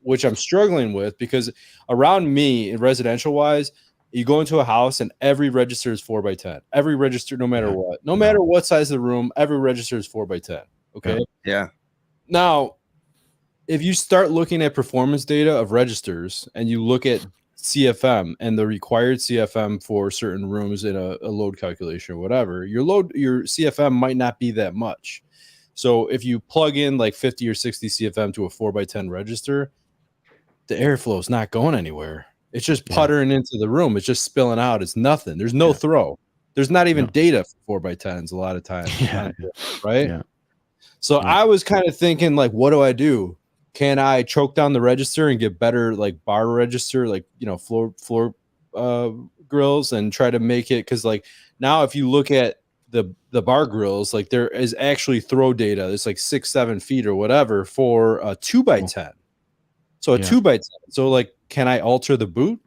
which I'm struggling with, because around me, residential wise, you go into a house and every register is 4x10. Every register, no matter what, no matter what size of the room, every register is 4x10. Okay. Yeah. Now, if you start looking at performance data of registers and you look at CFM and the required CFM for certain rooms in a load calculation or whatever, your CFM might not be that much. So if you plug in like 50 or 60 CFM to a 4x10 register, the airflow is not going anywhere. It's just puttering into the room. It's just spilling out. It's nothing. There's no throw. There's not even data for 4x10s a lot of times. Right? Yeah. So I was kind of thinking, like, what do I do? Can I choke down the register and get better, like bar register, like, you know, floor grills, and try to make it? Because like now, if you look at the bar grills, like there is actually throw data. It's like 6-7 feet or whatever for a 2x10. So a 2x10. So like, can I alter the boot?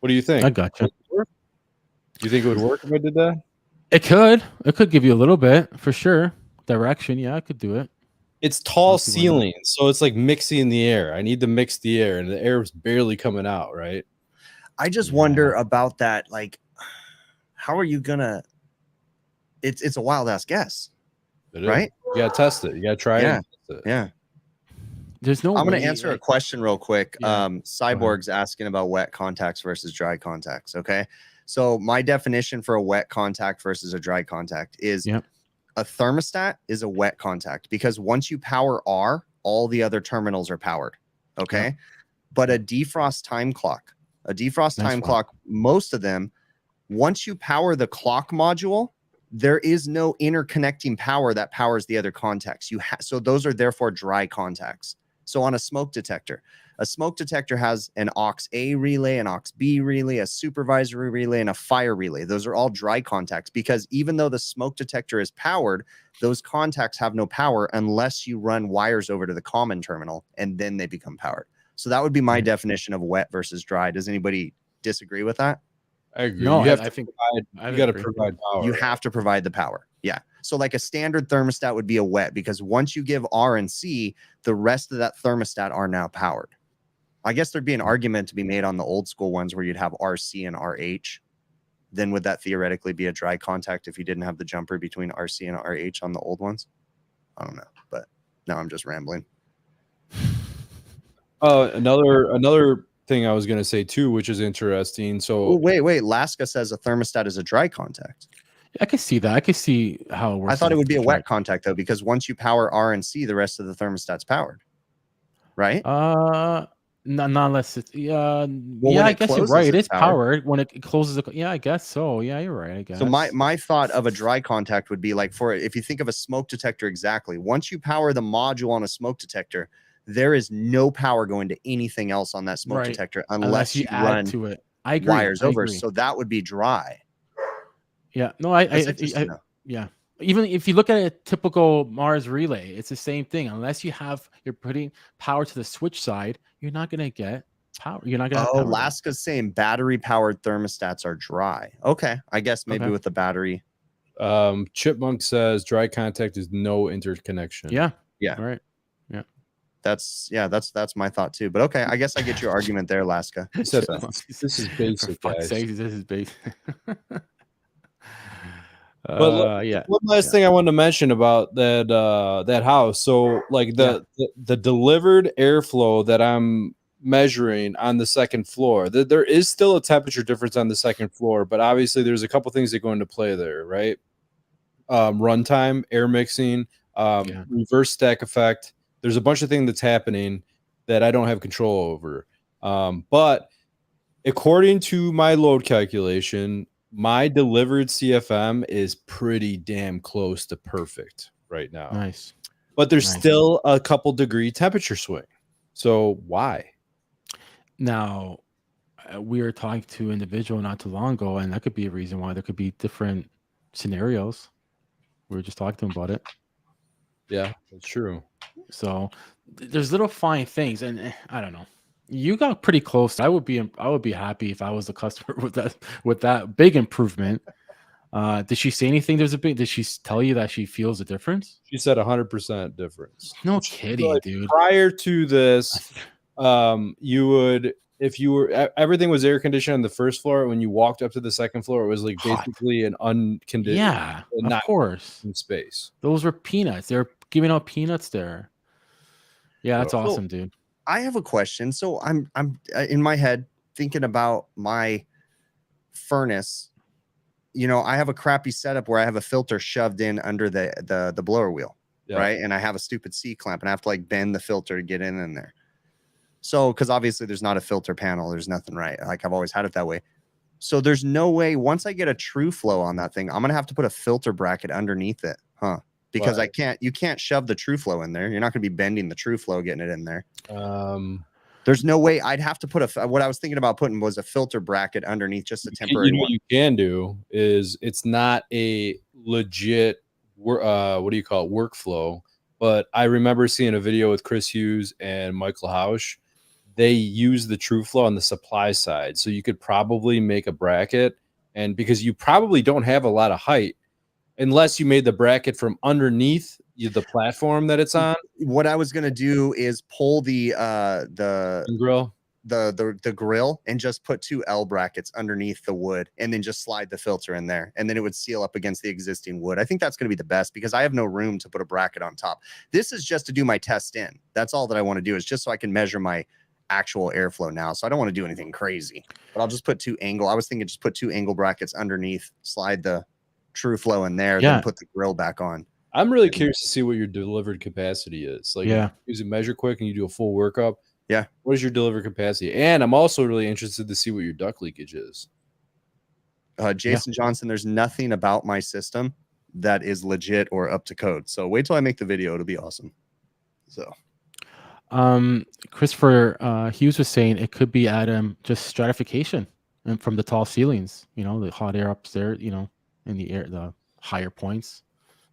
What do you think? I gotcha. Do you think it would work if I did that? It could. It could give you a little bit for sure. Direction. Yeah, I could do it. It's tall ceilings, so it's like mixing the air. I need to mix the air, and the air is barely coming out, right? I just wonder about that. Like, how are you gonna? It's a wild ass guess, right? You gotta test it. You gotta try it. Yeah. There's no. I'm gonna answer a question real quick. Cyborg's asking about wet contacts versus dry contacts. Okay, so my definition for a wet contact versus a dry contact is. A thermostat is a wet contact because once you power R, all the other terminals are powered. Okay. But a defrost time clock, most of them, once you power the clock module, there is no interconnecting power that powers the other contacts. So those are therefore dry contacts. So on a smoke detector has an aux A relay, an aux B relay, a supervisory relay, and a fire relay. Those are all dry contacts because even though the smoke detector is powered, those contacts have no power unless you run wires over to the common terminal, and then they become powered. So that would be my definition of wet versus dry. Does anybody disagree with that? I agree. No, you got to provide power. You have to provide the power. Yeah. So like a standard thermostat would be a wet because once you give R and C, the rest of that thermostat are now powered. I guess there'd be an argument to be made on the old school ones where you'd have RC and RH. Then would that theoretically be a dry contact if you didn't have the jumper between RC and RH on the old ones? I don't know, but now I'm just rambling. Another thing I was going to say too, which is interesting. So wait. Laska says a thermostat is a dry contact. I could see that. I could see how it works. I thought it would be a wet contact though, because once you power R and C, the rest of the thermostat's powered, right? Not unless it's Well, I guess you're right. It is powered. powered when it closes. Yeah, I guess so. Yeah, you're right. I guess. So my thought of a dry contact would be like if you think of a smoke detector exactly, once you power the module on a smoke detector, there is no power going to anything else on that smoke detector unless you add run to it. I agree. wires over. So that would be dry. Yeah. No, yeah. Even if you look at a typical Mars relay, it's the same thing. Unless you're putting power to the switch side, you're not going to get power. You're not going to. Oh, Laska's saying battery powered thermostats are dry. Okay, I guess maybe with the battery. Chipmunk says dry contact is no interconnection. Yeah. Yeah. All right. Yeah. That's my thought too. But okay, I guess I get your argument there, Laska. This is basic, guys. This is basic. One last thing I wanted to mention about that house. So like the delivered airflow that I'm measuring on the second floor, there is still a temperature difference on the second floor, but obviously there's a couple things that go into play there, right? Runtime, air mixing, reverse stack effect. There's a bunch of things that's happening that I don't have control over. But according to my load calculation, my delivered CFM is pretty damn close to perfect right now. Nice. But there's still a couple degree temperature swing. So why? Now, we were talking to an individual not too long ago, and that could be a reason why there could be different scenarios. We were just talking to him about it. Yeah, that's true. So there's little fine things, and I don't know. You got pretty close. I would be happy if I was the customer with that big improvement. Did she say anything? Did she tell you that she feels a difference? She said 100% difference. No kidding, dude. Prior to this, you would, if you were, everything was air conditioned on the first floor. When you walked up to the second floor, it was like basically an unconditioned. Yeah, of course. In space. Those were peanuts. They're giving out peanuts there. Yeah, that's awesome, dude. I have a question. So I'm in my head thinking about my furnace. You know, I have a crappy setup where I have a filter shoved in under the blower wheel, right? And I have a stupid C clamp, and I have to like bend the filter to get in there. So, because obviously there's not a filter panel, there's nothing, right? Like I've always had it that way. So there's no way once I get a true flow on that thing, I'm gonna have to put a filter bracket underneath it, because you can't shove the true flow in there. You're not going to be bending the true flow, getting it in there. There's no way. I'd have to put what I was thinking about putting was a filter bracket underneath, just a temporary one. What you can do is it's not a legit, workflow, but I remember seeing a video with Chris Hughes and Michael Hausch. They use the true flow on the supply side. So you could probably make a bracket, and because you probably don't have a lot of height, unless you made the bracket from underneath the platform that it's on. What I was gonna do is pull the grill, the grill, and just put 2 L brackets underneath the wood, and then just slide the filter in there, and then it would seal up against the existing wood. I think that's gonna be the best because I have no room to put a bracket on top. This is just to do my test in. That's all that I want to do, is just so I can measure my actual airflow now. So I don't want to do anything crazy, but I'll just put 2 angle. I was thinking just put 2 angle brackets underneath, slide the true flow in there, then put the grill back on. I'm really curious to see what your delivered capacity is. Like, using Measure Quick and you do a full workup. Yeah. What is your delivered capacity? And I'm also really interested to see what your duct leakage is. Jason Johnson, there's nothing about my system that is legit or up to code. So wait till I make the video. It'll be awesome. So, Christopher Hughes was saying it could be Adam, just stratification and from the tall ceilings, you know, the hot air upstairs, you know, in the air, the higher points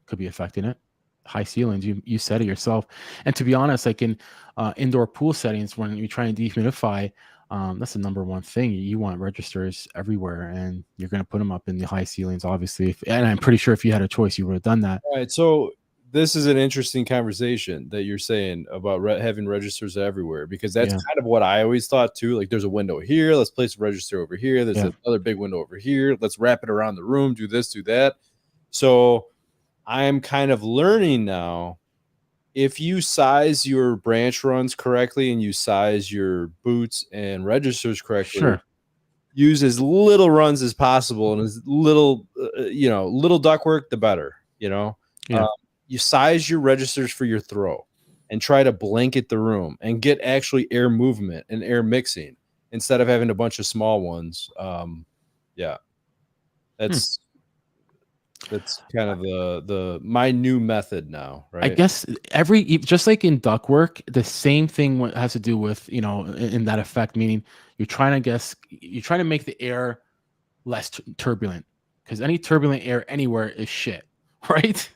could be affecting it. High ceilings, you said it yourself. And to be honest, like in indoor pool settings, when you try and dehumidify, that's the number one thing. You want registers everywhere, and you're going to put them up in the high ceilings, obviously. And I'm pretty sure if you had a choice, you would have done that. All right. So this is an interesting conversation that you're saying about having registers everywhere, because that's kind of what I always thought too. Like, there's a window here, let's place a register over here. There's another big window over here. Let's wrap it around the room, do this, do that. So I am kind of learning now, if you size your branch runs correctly and you size your boots and registers correctly, use as little runs as possible and as little, little ductwork, the better, you size your registers for your throw and try to blanket the room and get actually air movement and air mixing instead of having a bunch of small ones. That's kind of my new method now, right? I guess just like in ductwork, the same thing has to do with, in that effect, meaning you're trying to make the air less turbulent, because any turbulent air anywhere is shit, right?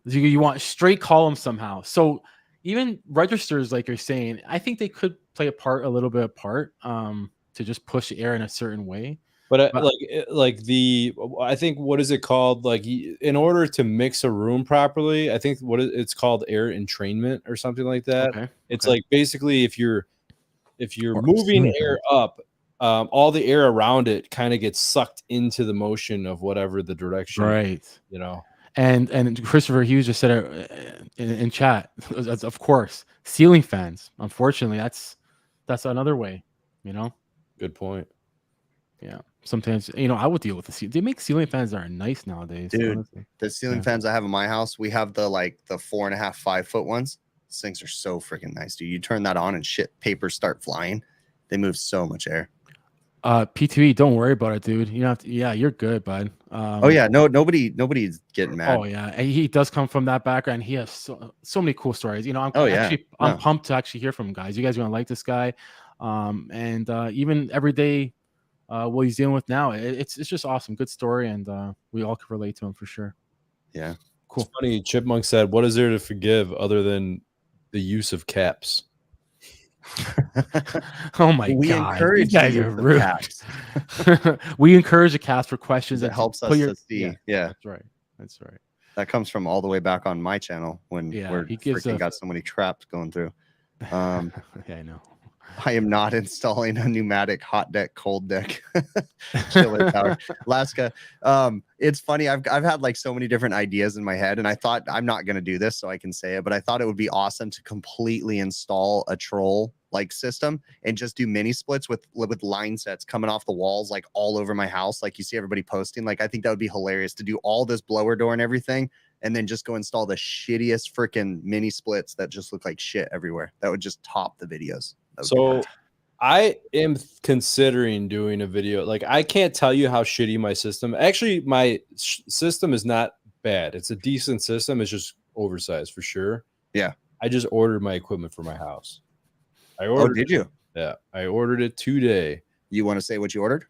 You want straight columns somehow. So even registers, like you're saying, I think they could play a little bit apart, to just push the air in a certain way. But I think, what is it called? Like, in order to mix a room properly, I think it's called air entrainment or something like that. Okay. It's like, basically, if you're moving air up, all the air around it kind of gets sucked into the motion of whatever the direction, right? And Christopher Hughes just said it in chat. Of course, ceiling fans. Unfortunately, that's another way. Good point. Yeah. Sometimes, I would deal with they make ceiling fans that are nice nowadays. Dude, honestly. The ceiling fans I have in my house, we have the 4.5, 5 foot ones. These things are so freaking nice, dude. You turn that on and papers start flying. They move so much air. P2E, don't worry about it, dude. You have to, you're good, bud. Nobody's getting mad. Oh yeah, and he does come from that background. He has so many cool stories. I'm pumped to actually hear from him, guys. You guys are gonna like this guy, and even every day, what he's dealing with now, it's just awesome. Good story, and we all can relate to him for sure. Yeah, cool. It's funny. Chipmunk said, "What is there to forgive other than the use of caps?" Oh my god! We encourage you guys are rude. We encourage the cast for questions that helps us to see. Yeah, that's right. That comes from all the way back on my channel when we're freaking got so many traps going through. I know. I am not installing a pneumatic hot deck, cold deck chiller tower. Alaska. It's funny. I've had so many different ideas in my head, and I thought, I'm not going to do this so I can say it, but I thought it would be awesome to completely install a troll system and just do mini splits with line sets coming off the walls all over my house, like you see everybody posting. I think that would be hilarious to do all this blower door and everything, and then just go install the shittiest freaking mini splits that just look like shit everywhere. That would just top the videos. So I am considering doing a video. I can't tell you how shitty my system. Actually, my system is not bad. It's a decent system. It's just oversized for sure. Yeah. I just ordered my equipment for my house. Did you? Yeah. I ordered it today. You want to say what you ordered?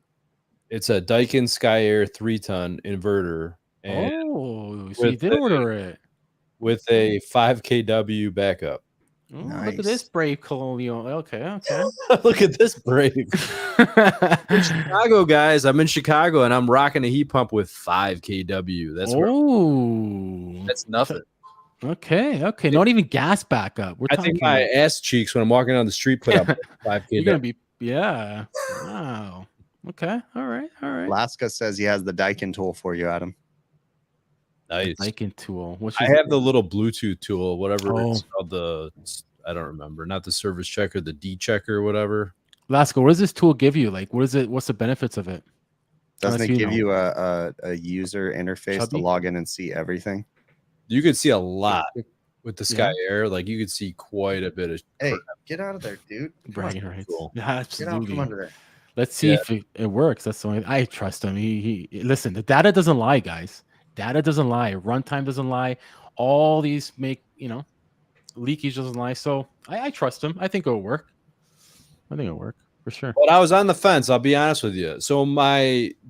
It's a Daikin Sky Air 3-ton inverter. And so you did order it. With a 5 kW backup. Oh, nice. Look at this brave colonial. Okay. Look at this brave. In Chicago, guys. I'm in Chicago and I'm rocking a heat pump with 5 kW. That's nothing. Okay. Not even gas backup. I think my ass cheeks when I'm walking down the street put up 5 kW. You're gonna be Wow. Okay. All right. Alaska says he has the Daikin tool for you, Adam. Nice. Daikin tool. I have the little Bluetooth tool, whatever it's called. I don't remember. Not the service checker, the D checker, whatever. Alaska, what does this tool give you? What is it? What's the benefits of it? Doesn't it give you a user interface to log in and see everything? You could see a lot with the Sky Air. You could see quite a bit of. Hey, get out of there, dude! Right. Cool. Absolutely. Get out from under there. Let's see if it works. That's the only. I trust him. He listen. The data doesn't lie, guys. Data doesn't lie. Runtime doesn't lie. All these leakage doesn't lie. So I trust him. I think it'll work. For sure. But I was on the fence. I'll be honest with you. So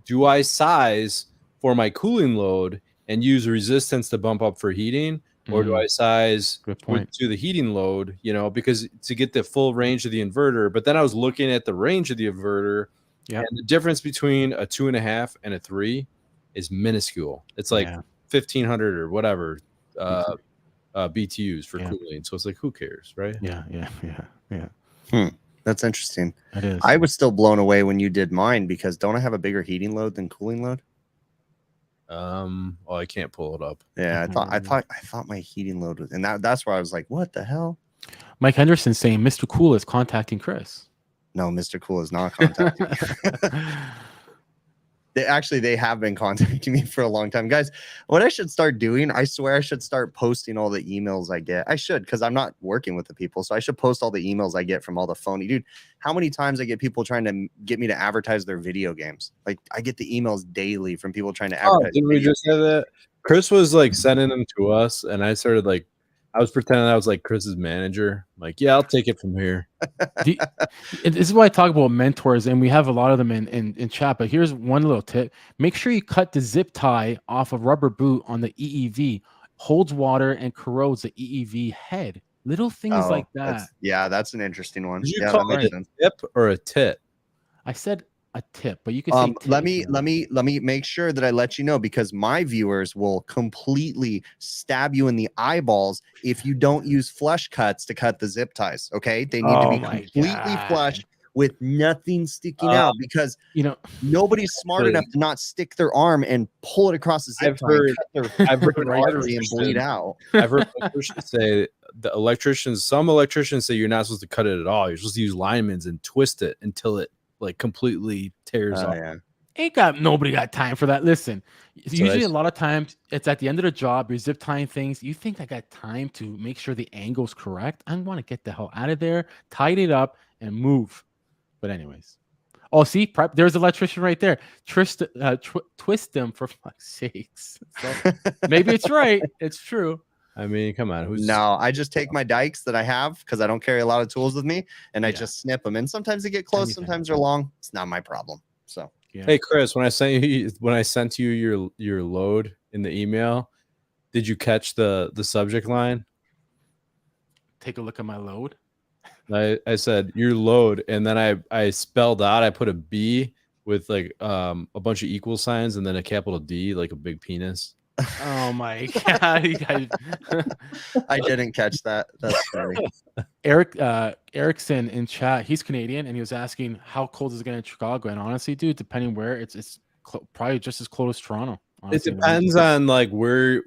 do I size for my cooling load and use resistance to bump up for heating, or do I size to the heating load? Because to get the full range of the inverter. But then I was looking at the range of the inverter, and the difference between a 2.5 and a 3 is minuscule. It's 1,500 or whatever BTUs for Yeah. cooling. So it's like, who cares, right? Yeah. That's interesting. It is. I was still blown away when you did mine because don't I have a bigger heating load than cooling load? Oh, I can't pull it up. Yeah, I thought my heating load was, and that's where I was like, what the hell? Mike Henderson saying Mr. Cool is contacting Chris. No, Mr. Cool is not contacting me. They have been contacting me for a long time. Guys, what I should start doing, I swear I should start posting all the emails I get. I should, because I'm not working with the people. So I should post all the emails I get from all the phony. Dude, how many times I get people trying to get me to advertise their video games? Like, I get the emails daily from people trying to advertise. Did we just have that? Chris was like sending them to us, and I started like, I was pretending I was like Chris's manager. I'm like, yeah, I'll take it from here. This is why I talk about mentors, and we have a lot of them in chat. But here's one little tip: make sure you cut the zip tie off a rubber boot on the EEV. Holds water and corrodes the EEV head. Little things like that. That's an interesting one. Did you yeah, call it a tip or a tit? I said a tip, but you can say tip. Let me make sure that I let you know, because my viewers will completely stab you in the eyeballs if you don't use flush cuts to cut the zip ties. Okay, they need to be completely flush with nothing sticking out, because nobody's smart enough to not stick their arm and pull it across the zip tie. I've heard an artery and bleed out. I've heard electricians say some electricians say you're not supposed to cut it at all. You're supposed to use linemen's and twist it until it like completely tears off. Yeah. Nobody got time for that. Listen, usually a lot of times it's at the end of the job, you're zip tying things. You think I got time to make sure the angle's correct? I want to get the hell out of there, tidy it up, and move. But anyways, see, there's the electrician right there. Twist them for fuck's sakes. So maybe it's right. It's true. I mean, come on. No, I just take my dikes that I have, because I don't carry a lot of tools with me, and I just snip them. And sometimes they get close, sometimes they're long. It's not my problem. So hey, Chris, when I sent you your load in the email, did you catch the subject line? Take a look at my load. I said your load, and then I spelled out. I put a B with like a bunch of equal signs, and then a capital D, like a big penis. Oh my god! I didn't catch that. That's funny. Erickson in chat, he's Canadian, and he was asking how cold is it getting in Chicago. And honestly, dude, depending where, it's probably just as cold as Toronto. Honestly. It depends on like where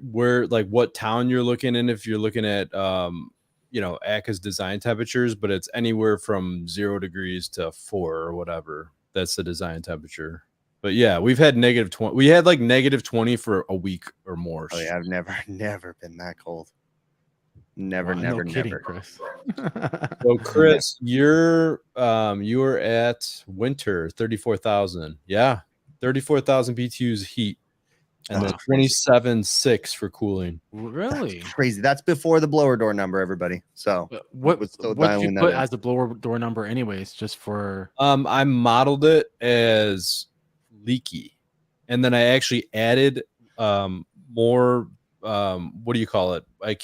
like what town you're looking in. If you're looking at ACA's design temperatures, but it's anywhere from 0 degrees to 4 or whatever. That's the design temperature. But yeah, we've had -20. We had like -20 for a week or more. Oh yeah, I've never been that cold. Never. Kidding, Chris. So Chris, you were at winter 34,000. Yeah, 34,000 BTUs heat, and then 27.6 for cooling. Really? That's crazy. That's before the blower door number, everybody. So what did you put as the blower door number, anyways? Just for I modeled it as leaky, and then I actually added more what do you call it? I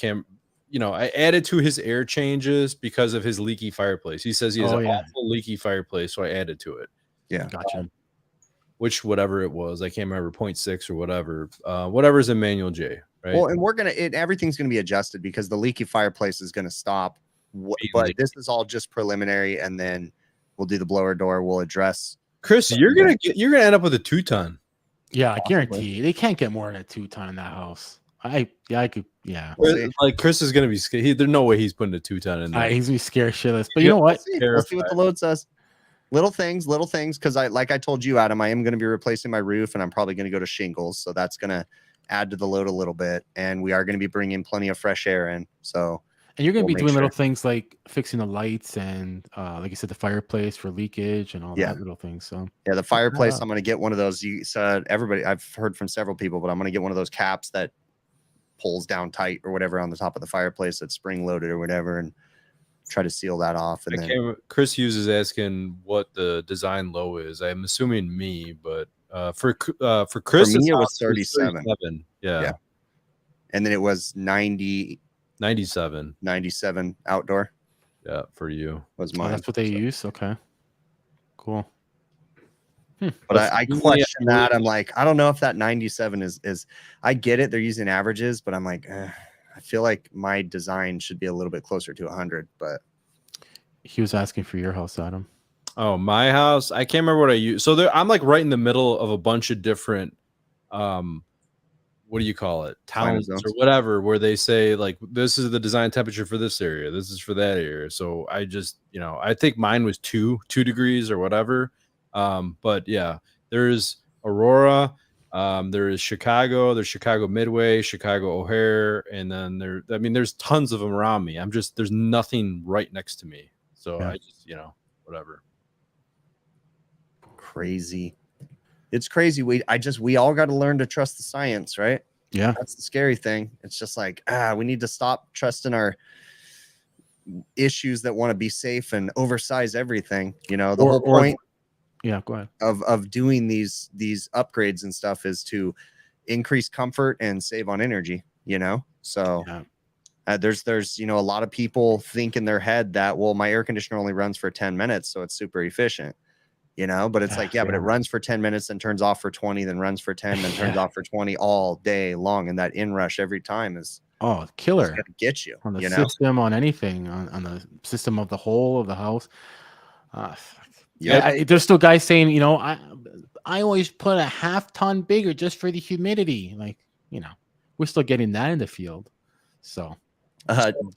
added to his air changes because of his leaky fireplace. He says he has an awful leaky fireplace, so I added to it. Yeah, gotcha. Whatever it was, I can't remember, 0.6 or whatever's in manual J, right? Well, and everything's gonna be adjusted, because the leaky fireplace is gonna stop. But this is all just preliminary, and then we'll do the blower door. We'll address. Chris, you're gonna end up with a 2-ton. Yeah, I guarantee you. They can't get more than a 2-ton in that house. I could. Like Chris is gonna be scared. There's no way he's putting a 2-ton in there. He's gonna be scared shitless. But you know what? We'll see what the load says. Little things. Because like I told you, Adam, I am gonna be replacing my roof, and I'm probably gonna go to shingles. So that's gonna add to the load a little bit, and we are gonna be bringing plenty of fresh air in. So. And you're going to be doing little things like fixing the lights and, like you said, the fireplace for leakage and all that little things. So yeah, the fireplace, I'm going to get one of those. You said everybody, I've heard from several people, but I'm going to get one of those caps that pulls down tight or whatever on the top of the fireplace that's spring loaded or whatever, and try to seal that off. And then Chris Hughes is asking what the design low is. I'm assuming me, but for Chris, for me, it was 37. Yeah. And then it was 97 outdoor. Yeah, for you was mine. That's what they use. Okay, cool. But I question that. I'm like, I don't know if that 97 is I get it. They're using averages, but I'm like, I feel like my design should be a little bit closer to 100, but He was asking for your house, Adam. Oh, my house. I can't remember what I use. So I'm like right in the middle of a bunch of different, what do you call it? Towns or whatever, where they say like, this is the design temperature for this area. This is for that area. So I just, I think mine was two degrees or whatever. But yeah, there's Aurora. There is Chicago. There's Chicago Midway, Chicago O'Hare. And then there's tons of them around me. There's nothing right next to me. So I just, whatever. Crazy. It's crazy. We all got to learn to trust the science, right? Yeah. That's the scary thing. It's just like, we need to stop trusting our issues that want to be safe and oversize everything. The whole point go ahead. of doing these upgrades and stuff is to increase comfort and save on energy, So there's a lot of people think in their head that, well, my air conditioner only runs for 10 minutes, so it's super efficient. But it's but it runs for 10 minutes and turns off for 20, then runs for 10, then turns off for 20 all day long. And that inrush every time is killer. Gonna get you on the system, on anything, on the system of the whole of the house. There's still guys saying, I always put a half ton bigger just for the humidity. Like, we're still getting that in the field. So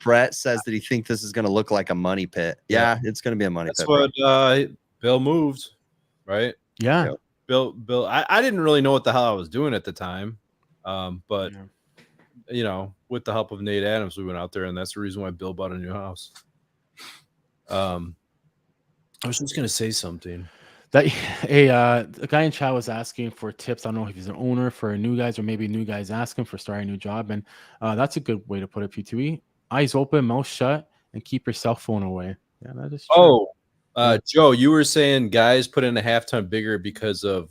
Brett says that he thinks this is going to look like a money pit. Yeah, it's going to be a money pit. That's what Bill moved, right? Yeah. Bill. I didn't really know what the hell I was doing at the time. But with the help of Nate Adams, we went out there, and that's the reason why Bill bought a new house. I was just gonna say something. That a guy in chat was asking for tips. I don't know if he's an owner for new guys, or maybe new guys asking for starting a new job. And that's a good way to put it, P2E. Eyes open, mouth shut, and keep your cell phone away. Yeah, that is true. Joe, you were saying guys put in a half ton bigger because of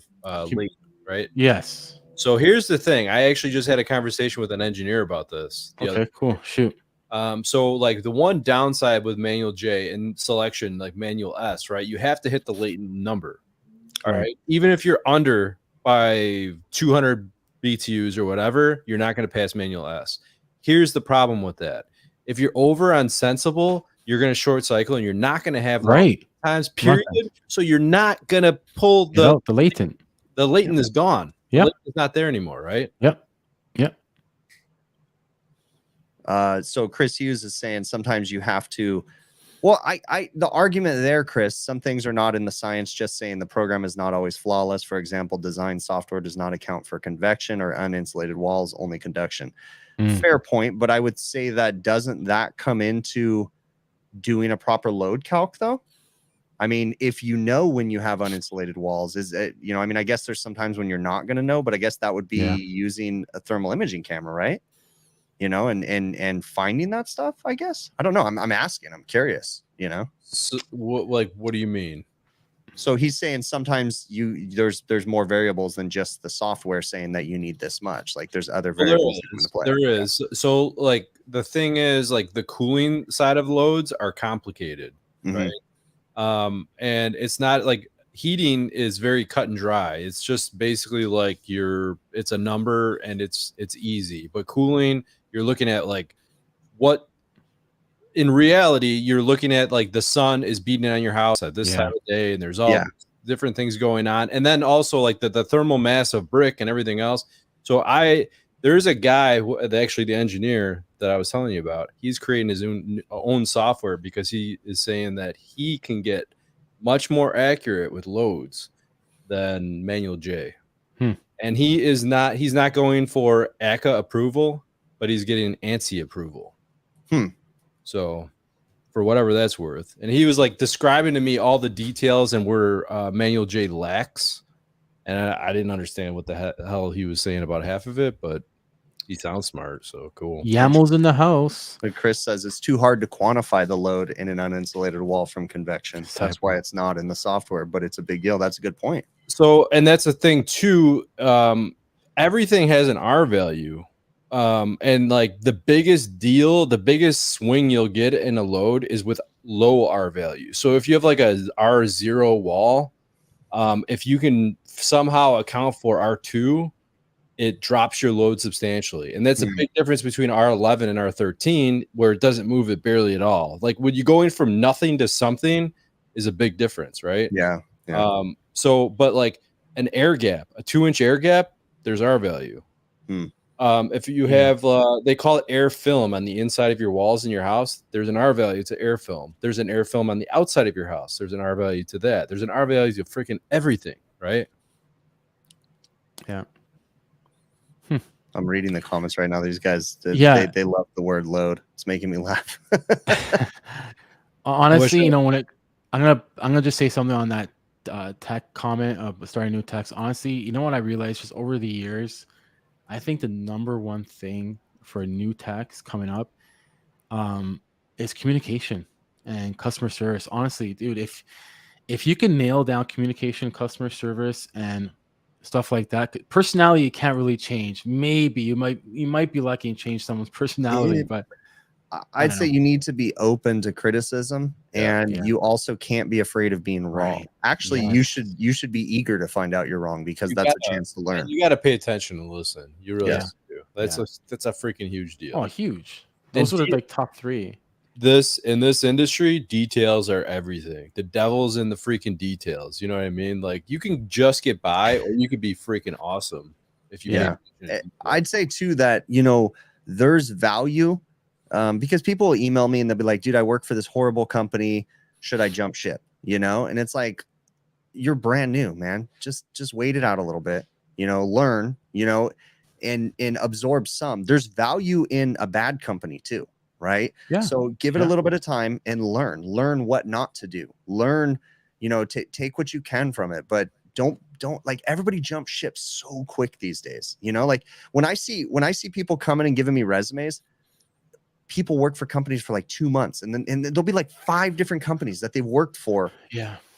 leak, right? Yes. So here's the thing. I actually just had a conversation with an engineer about this. Okay, cool. Shoot. So like the one downside with manual J and selection, like manual S, right? You have to hit the latent number. All right. Even if you're under by 200 BTUs or whatever, you're not going to pass manual S. Here's the problem with that. If you're over on sensible, you're going to short cycle, and you're not going to have times period. So you're not going to pull the latent. The latent is gone. Yeah, it's not there anymore, right? Yep. So Chris Hughes is saying sometimes you have to. Well, the argument there, Chris, some things are not in the science. Just saying the program is not always flawless. For example, design software does not account for convection or uninsulated walls, only conduction. Fair point, but I would say that doesn't that come into doing a proper load calc though? I mean, if when you have uninsulated walls, is it, I guess there's sometimes when you're not going to know, but I guess that would be using a thermal imaging camera, right? And finding that stuff, I guess. I don't know. I'm asking, I'm curious, So, what do you mean? So he's saying sometimes there's more variables than just the software saying that you need this much. Like there's other variables that come into play. There is. So like the thing is, like the cooling side of loads are complicated, right? And it's not like heating is very cut and dry. It's just basically like it's a number and it's easy. But cooling, you're looking at like what in reality, you're looking at like the sun is beating on your house at this time of day, and there's all different things going on. And then also like the thermal mass of brick and everything else. So there's a guy actually the engineer that I was telling you about, he's creating his own software because he is saying that he can get much more accurate with loads than manual J. And he's not going for ACA approval, but he's getting ANSI approval. So for whatever that's worth. And he was like describing to me all the details and where manual J lacks. And I didn't understand what the hell he was saying about half of it, but he sounds smart, so cool. YAML's in the house. But Chris says it's too hard to quantify the load in an uninsulated wall from convection. That's why it's not in the software, but it's a big deal. That's a good point. So, and that's the thing too. Everything has an R value. And like the biggest swing you'll get in a load is with low R value. So if you have like a R0 wall, if you can somehow account for R2, it drops your load substantially. And that's a big difference between R11 and R13, where it doesn't move it barely at all. Like when you going from nothing to something is a big difference, right? Yeah. So, but like an air gap, a 2-inch air gap, there's R value. If you have, they call it air film on the inside of your walls in your house, there's an R value to air film. There's an air film on the outside of your house. There's an R value to that. There's an R value to freaking everything, right? Yeah. I'm reading the comments right now. These guys, they love the word load. It's making me laugh. Honestly, you know, I'm gonna just say something on that tech comment of starting new techs. Honestly, you know what I realized just over the years, I think the number one thing for new techs coming up is communication and customer service. Honestly, dude, if you can nail down communication, customer service, and stuff like that, personality you can't really change. Maybe you might be lucky and change someone's personality, but I'd say you need to be open to criticism, and you also can't be afraid of being wrong. Right. Actually, you should be eager to find out you're wrong, because that's a chance to learn. You got to pay attention and listen. You really have to do. That's a freaking huge deal. Oh, huge. Those are like top 3. In this industry, details are everything. The devil's in the freaking details. You know what I mean? Like you can just get by, or you could be freaking awesome if you. I'd say too that, you know, there's value, because people will email me and they'll be like, dude, I work for this horrible company. Should I jump ship? You know, and it's like, you're brand new, man. Just wait it out a little bit, you know, learn, you know, and absorb some. There's value in a bad company too. Right. Yeah. So give it a little bit of time and learn what not to do. Learn, you know, take what you can from it, but don't like everybody jump ship so quick these days. You know, like when I see people coming and giving me resumes, people work for companies for like 2 months, and there'll be like 5 different companies that they've worked for.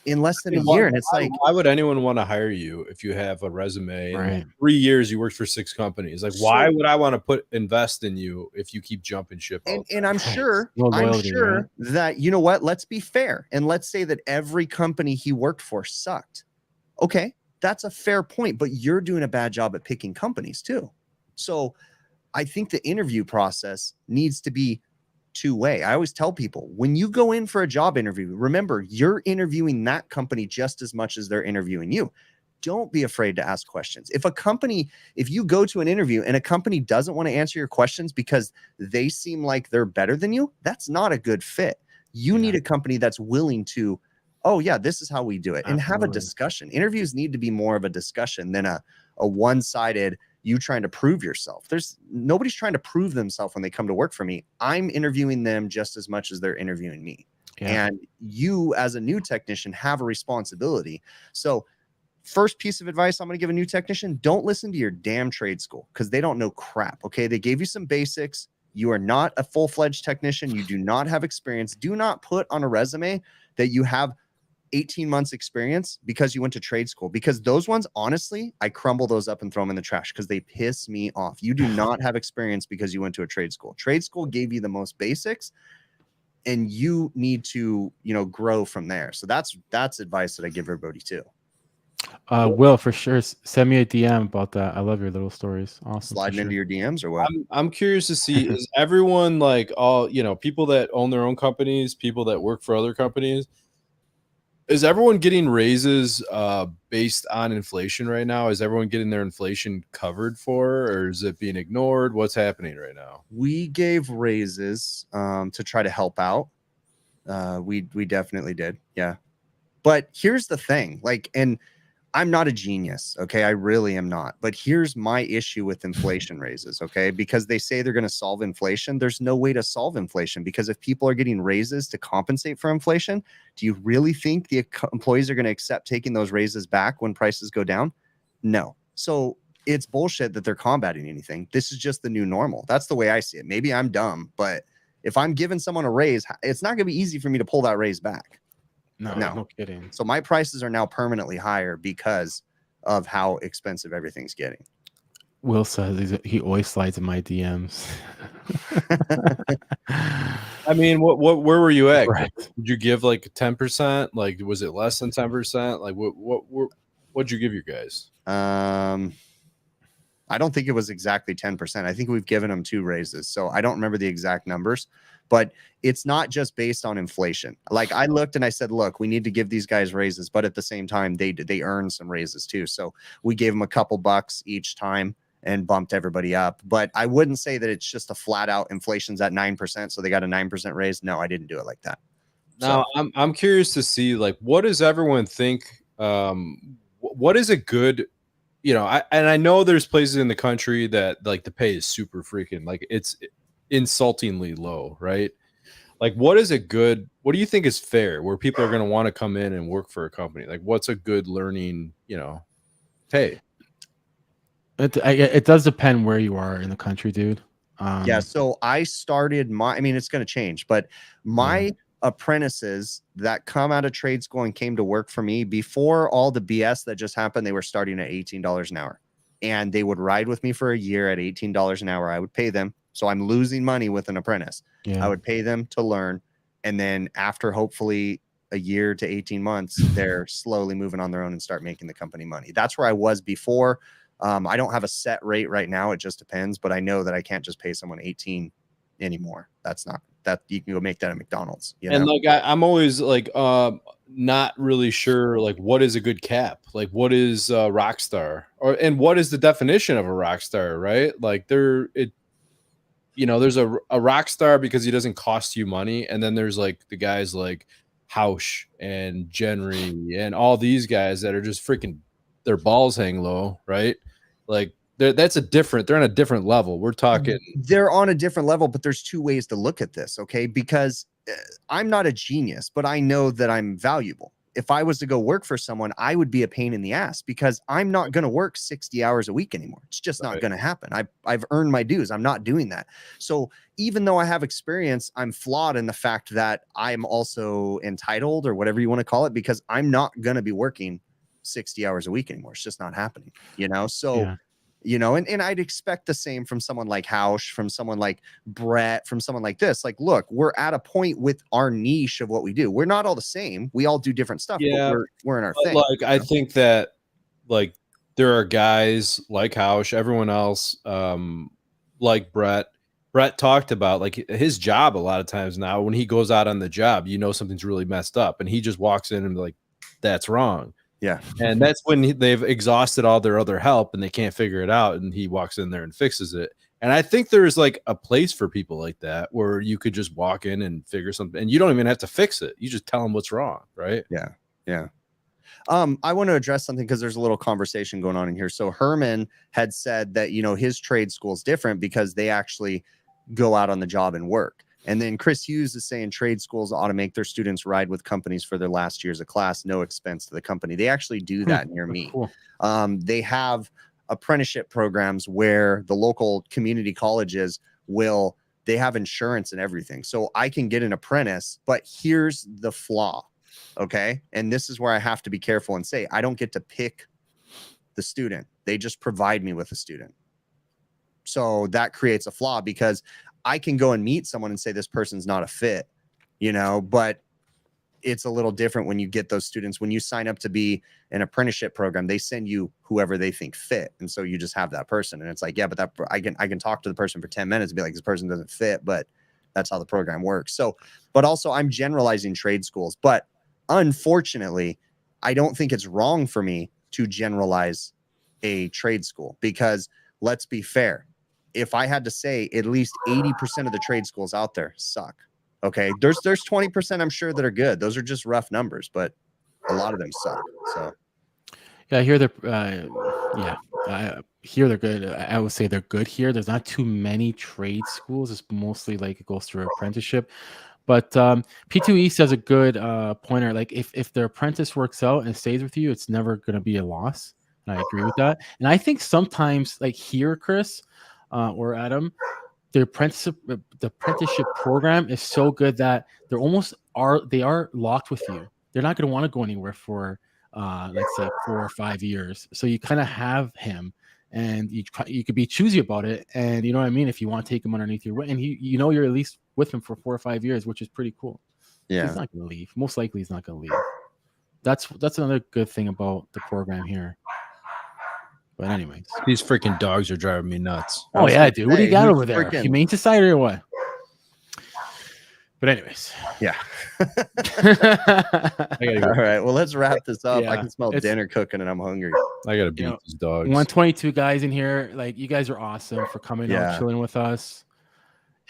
In less than a year. And it's like, why would anyone want to hire you if you have a resume and Right. 3 years you worked for 6 companies? Like, why would I want to invest in you if you keep jumping ship? And I'm sure, loyalty, right? that, you know what, let's be fair. And let's say that every company he worked for sucked. Okay, that's a fair point, but you're doing a bad job at picking companies too. So I think the interview process needs to be two-way. I always tell people, when you go in for a job interview, remember, you're interviewing that company just as much as they're interviewing you. Don't be afraid to ask questions. If you go to an interview and a company doesn't want to answer your questions because they seem like they're better than you, that's not a good fit. You need a company that's willing to, oh yeah, this is how we do it, and have a discussion. Interviews need to be more of a discussion than a one-sided, you trying to prove yourself. Nobody's trying to prove themselves when they come to work for me. I'm interviewing them just as much as they're interviewing me. And you as a new technician have a responsibility. So first piece of advice I'm going to give a new technician, don't listen to your damn trade school, because they don't know crap. Okay. They gave you some basics. You are not a full-fledged technician. You do not have experience. Do not put on a resume that you have 18 months experience because you went to trade school, because those ones, honestly, I crumble those up and throw them in the trash because they piss me off. You do not have experience because you went to a trade school. Trade school gave you the most basics, and you need to, you know, grow from there. So that's advice that I give everybody too. Will, for sure, send me a DM about that. I love your little stories. Awesome. Sliding into your DMs or what? I'm curious to see, is everyone like all, you know, people that own their own companies, people that work for other companies, is everyone getting raises based on inflation right now? Is everyone getting their inflation covered for, or is it being ignored? What's happening right now? We gave raises to try to help out. We definitely did. Yeah. But here's the thing, like, and I'm not a genius. Okay. I really am not. But here's my issue with inflation raises. Okay. Because they say they're going to solve inflation. There's no way to solve inflation, because if people are getting raises to compensate for inflation, do you really think the employees are going to accept taking those raises back when prices go down? No. So it's bullshit that they're combating anything. This is just the new normal. That's the way I see it. Maybe I'm dumb, but if I'm giving someone a raise, it's not going to be easy for me to pull that raise back. No kidding. So my prices are now permanently higher because of how expensive everything's getting. Will says he always slides in my DMs. I mean, where were you at? Right. Did you give like 10%? Like, was it less than 10%? Like, what'd you give your guys? I I don't think it was exactly 10%. I think we've given them 2 raises. So I don't remember the exact numbers, but it's not just based on inflation. Like I looked and I said, look, we need to give these guys raises, but at the same time, they earned some raises too. So we gave them a couple bucks each time and bumped everybody up. But I wouldn't say that it's just a flat out inflation's at 9%. So they got a 9% raise. No, I didn't do it like that. Now I'm curious to see, like, what does everyone think? What is a good, I know there's places in the country that like the pay is super freaking, like it's insultingly low, right? Like what do you think is fair where people are going to want to come in and work for a company? Like what's a good learning, pay? It does depend where you are in the country, dude. Yeah. So I started it's going to change, but my apprentices that come out of trade school and came to work for me before all the BS that just happened, they were starting at $18 an hour, and they would ride with me for a year at $18 an hour. I would pay them. So I'm losing money with an apprentice. Yeah. I would pay them to learn. And then after hopefully a year to 18 months, they're slowly moving on their own and start making the company money. That's where I was before. I don't have a set rate right now. It just depends, but I know that I can't just pay someone 18 anymore. That's not that you can go make that at McDonald's. And like I'm always like not really sure like what is a good cap, like what is a rock star, and what is the definition of a rock star, right? Like there's a rock star because he doesn't cost you money, and then there's like the guys like Hausch and Genry and all these guys that are just freaking their balls hang low, right? Like they're on a different level. We're talking they're on a different level, but there's 2 ways to look at this, okay? Because I'm not a genius, but I know that I'm valuable. If I was to go work for someone, I would be a pain in the ass because I'm not going to work 60 hours a week anymore. It's just not going to happen. I've earned my dues. I'm not doing that. So even though I have experience, I'm flawed in the fact that I'm also entitled, or whatever you want to call it, because I'm not going to be working 60 hours a week anymore. It's just not happening, So, and I'd expect the same from someone like Hausch, from someone like Brett, from someone like this. Like, look, we're at a point with our niche of what we do. We're not all the same. We all do different stuff, but we're in our thing. Like, I think that like there are guys like Hausch, everyone else, like Brett talked about, like his job a lot of times now when he goes out on the job, something's really messed up and he just walks in and like, that's wrong. Yeah. And that's when they've exhausted all their other help and they can't figure it out. And he walks in there and fixes it. And I think there's like a place for people like that where you could just walk in and figure something and you don't even have to fix it. You just tell them what's wrong. Right. Yeah. Yeah. I want to address something because there's a little conversation going on in here. So Herman had said that, his trade school is different because they actually go out on the job and work. And then Chris Hughes is saying trade schools ought to make their students ride with companies for their last years of class, no expense to the company. They actually do that near me. Cool. They have apprenticeship programs where the local community colleges they have insurance and everything. So I can get an apprentice, but here's the flaw. Okay. And this is where I have to be careful and say, I don't get to pick the student. They just provide me with a student. So that creates a flaw because I can go and meet someone and say, this person's not a fit, but it's a little different when you get those students. When you sign up to be an apprenticeship program, they send you whoever they think fit. And so you just have that person. And it's like, yeah, but I can talk to the person for 10 minutes and be like, this person doesn't fit, but that's how the program works. So, but also I'm generalizing trade schools, but unfortunately, I don't think it's wrong for me to generalize a trade school because let's be fair. If I had to say, at least 80% of the trade schools out there suck. Okay. There's 20% I'm sure that are good. Those are just rough numbers, but a lot of them suck. So yeah, I hear here they're good. I would say they're good here. There's not too many trade schools. It's mostly like it goes through apprenticeship. But P2E says a good pointer. Like if their apprentice works out and stays with you, it's never going to be a loss. And I agree with that. And I think sometimes like here, Chris, or Adam, the apprenticeship program is so good that they are locked with you. They're not going to want to go anywhere for let's say 4 or 5 years. So you kind of have him, and you could be choosy about it. And you know what I mean. If you want to take him underneath your wing, and you're at least with him for 4 or 5 years, which is pretty cool. Yeah, he's not going to leave. Most likely, he's not going to leave. That's another good thing about the program here. But anyways. These freaking dogs are driving me nuts. Oh yeah, dude. What do you got who's over there? freaking- Humane Society or what? But anyways. Yeah. I gotta All go. right. Well, let's wrap this up. I Yeah, can smell it's- dinner cooking and I'm hungry. I gotta beat know, these dogs. 122 guys in here. Like, you guys are awesome for coming Yeah. out, chilling with us.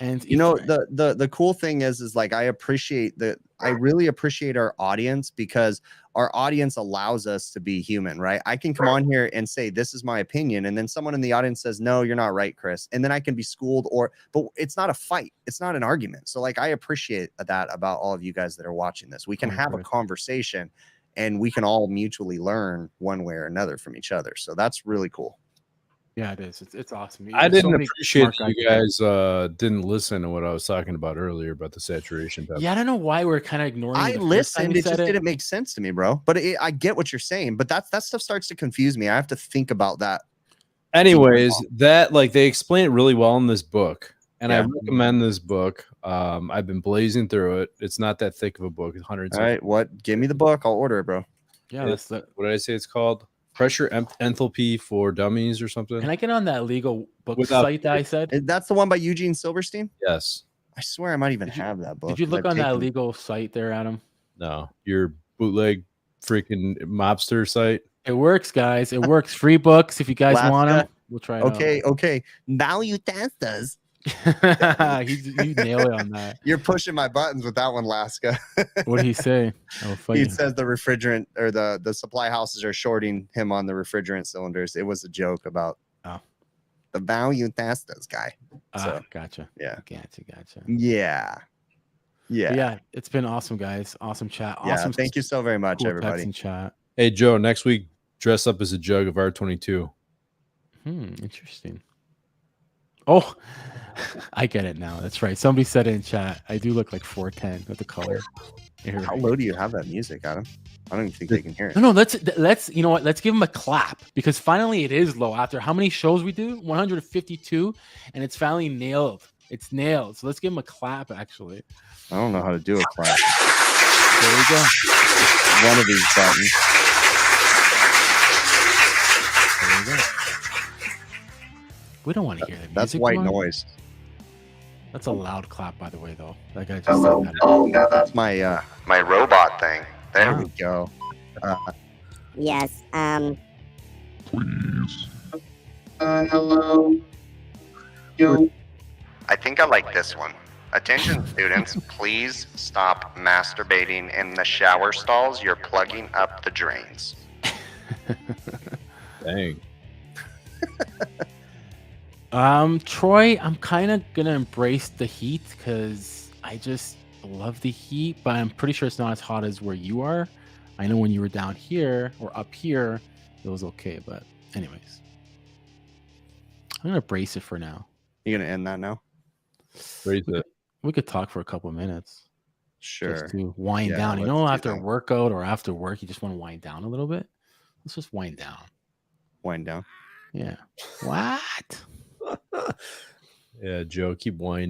And You know, the cool thing is like I really appreciate our audience, because our audience allows us to be human, right? I can come on here and say this is my opinion, and then someone in the audience says, no, you're not right, Chris, and then I can be schooled, but it's not a fight, it's not an argument. So like I appreciate that about all of you guys that are watching this. We can have a conversation and we can all mutually learn one way or another from each other. So that's really cool. yeah, it is. It's awesome. I There's so didn't many appreciate smart that you guys didn't listen to what I was talking about earlier about the saturation test. Yeah, I don't know why we're kind of ignoring. I it the first time listened. you It just said didn't make sense to me, bro. But I get what you're saying. But that stuff starts to confuse me. I have to think about that. Anyways, that like they explain it really well in this book, and I Yeah. recommend this book. I've been blazing through it. It's not that thick of a book. It's hundreds. All right, what? Give me the book. I'll order it, bro. Yeah, that's the. What did I say? It's called Pressure Enthalpy for Dummies or something. Can I get on that legal book Without- site that I said? That's the one by Eugene Silverstein. Yes. I swear I might even have that book. Did you 'cause look I've on that taken- legal site there, Adam? No. Your bootleg freaking mobster site. It works, guys. It works. Free books if you guys Last want guy. them. We'll try it out. Okay. Now you test us. you nail it on that. You're pushing my buttons with that one, Laska. What did he say? Oh, funny. He says the refrigerant or the supply houses are shorting him on the refrigerant cylinders. It was a joke about the value test us guy. So, Gotcha. yeah. Gotcha. Yeah. But yeah, it's been awesome, guys. Awesome chat. Yeah. Awesome. Thank you so very much, cool everybody. text and chat. Hey Joe, next week dress up as a jug of R22. Interesting. Oh, I get it now. That's right. Somebody said it in chat. I do look like 410 with the color. Here. How low do you have that music, Adam? I don't even think they can hear it. No, let's you know what? Let's give him a clap, because finally it is low after how many shows we do? 152, and it's finally nailed. It's nailed. So let's give him a clap. Actually, I don't know how to do a clap. there we go. One of these buttons. There we go. We don't want to hear that music. That's white Come on. noise. That's a loud clap, by the way, though. Like I just said that. Oh no, that's my my robot thing. There Wow. we go. Yes. Hello. I think I like this one. Attention students, please stop masturbating in the shower stalls. You're plugging up the drains. Dang. Troy, I'm kind of gonna embrace the heat because I just love the heat, but I'm pretty sure it's not as hot as where you are. I know when you were down here or up here, it was okay, but anyways, I'm gonna brace it for now. You gonna end that now? Raise it. We could talk for a couple minutes Sure. just to wind Yeah, down. You let's know, do after a that. workout or after work, you just want to wind down a little bit. Let's just wind down. Wind down. Yeah. What? Yeah, Joe, keep whining.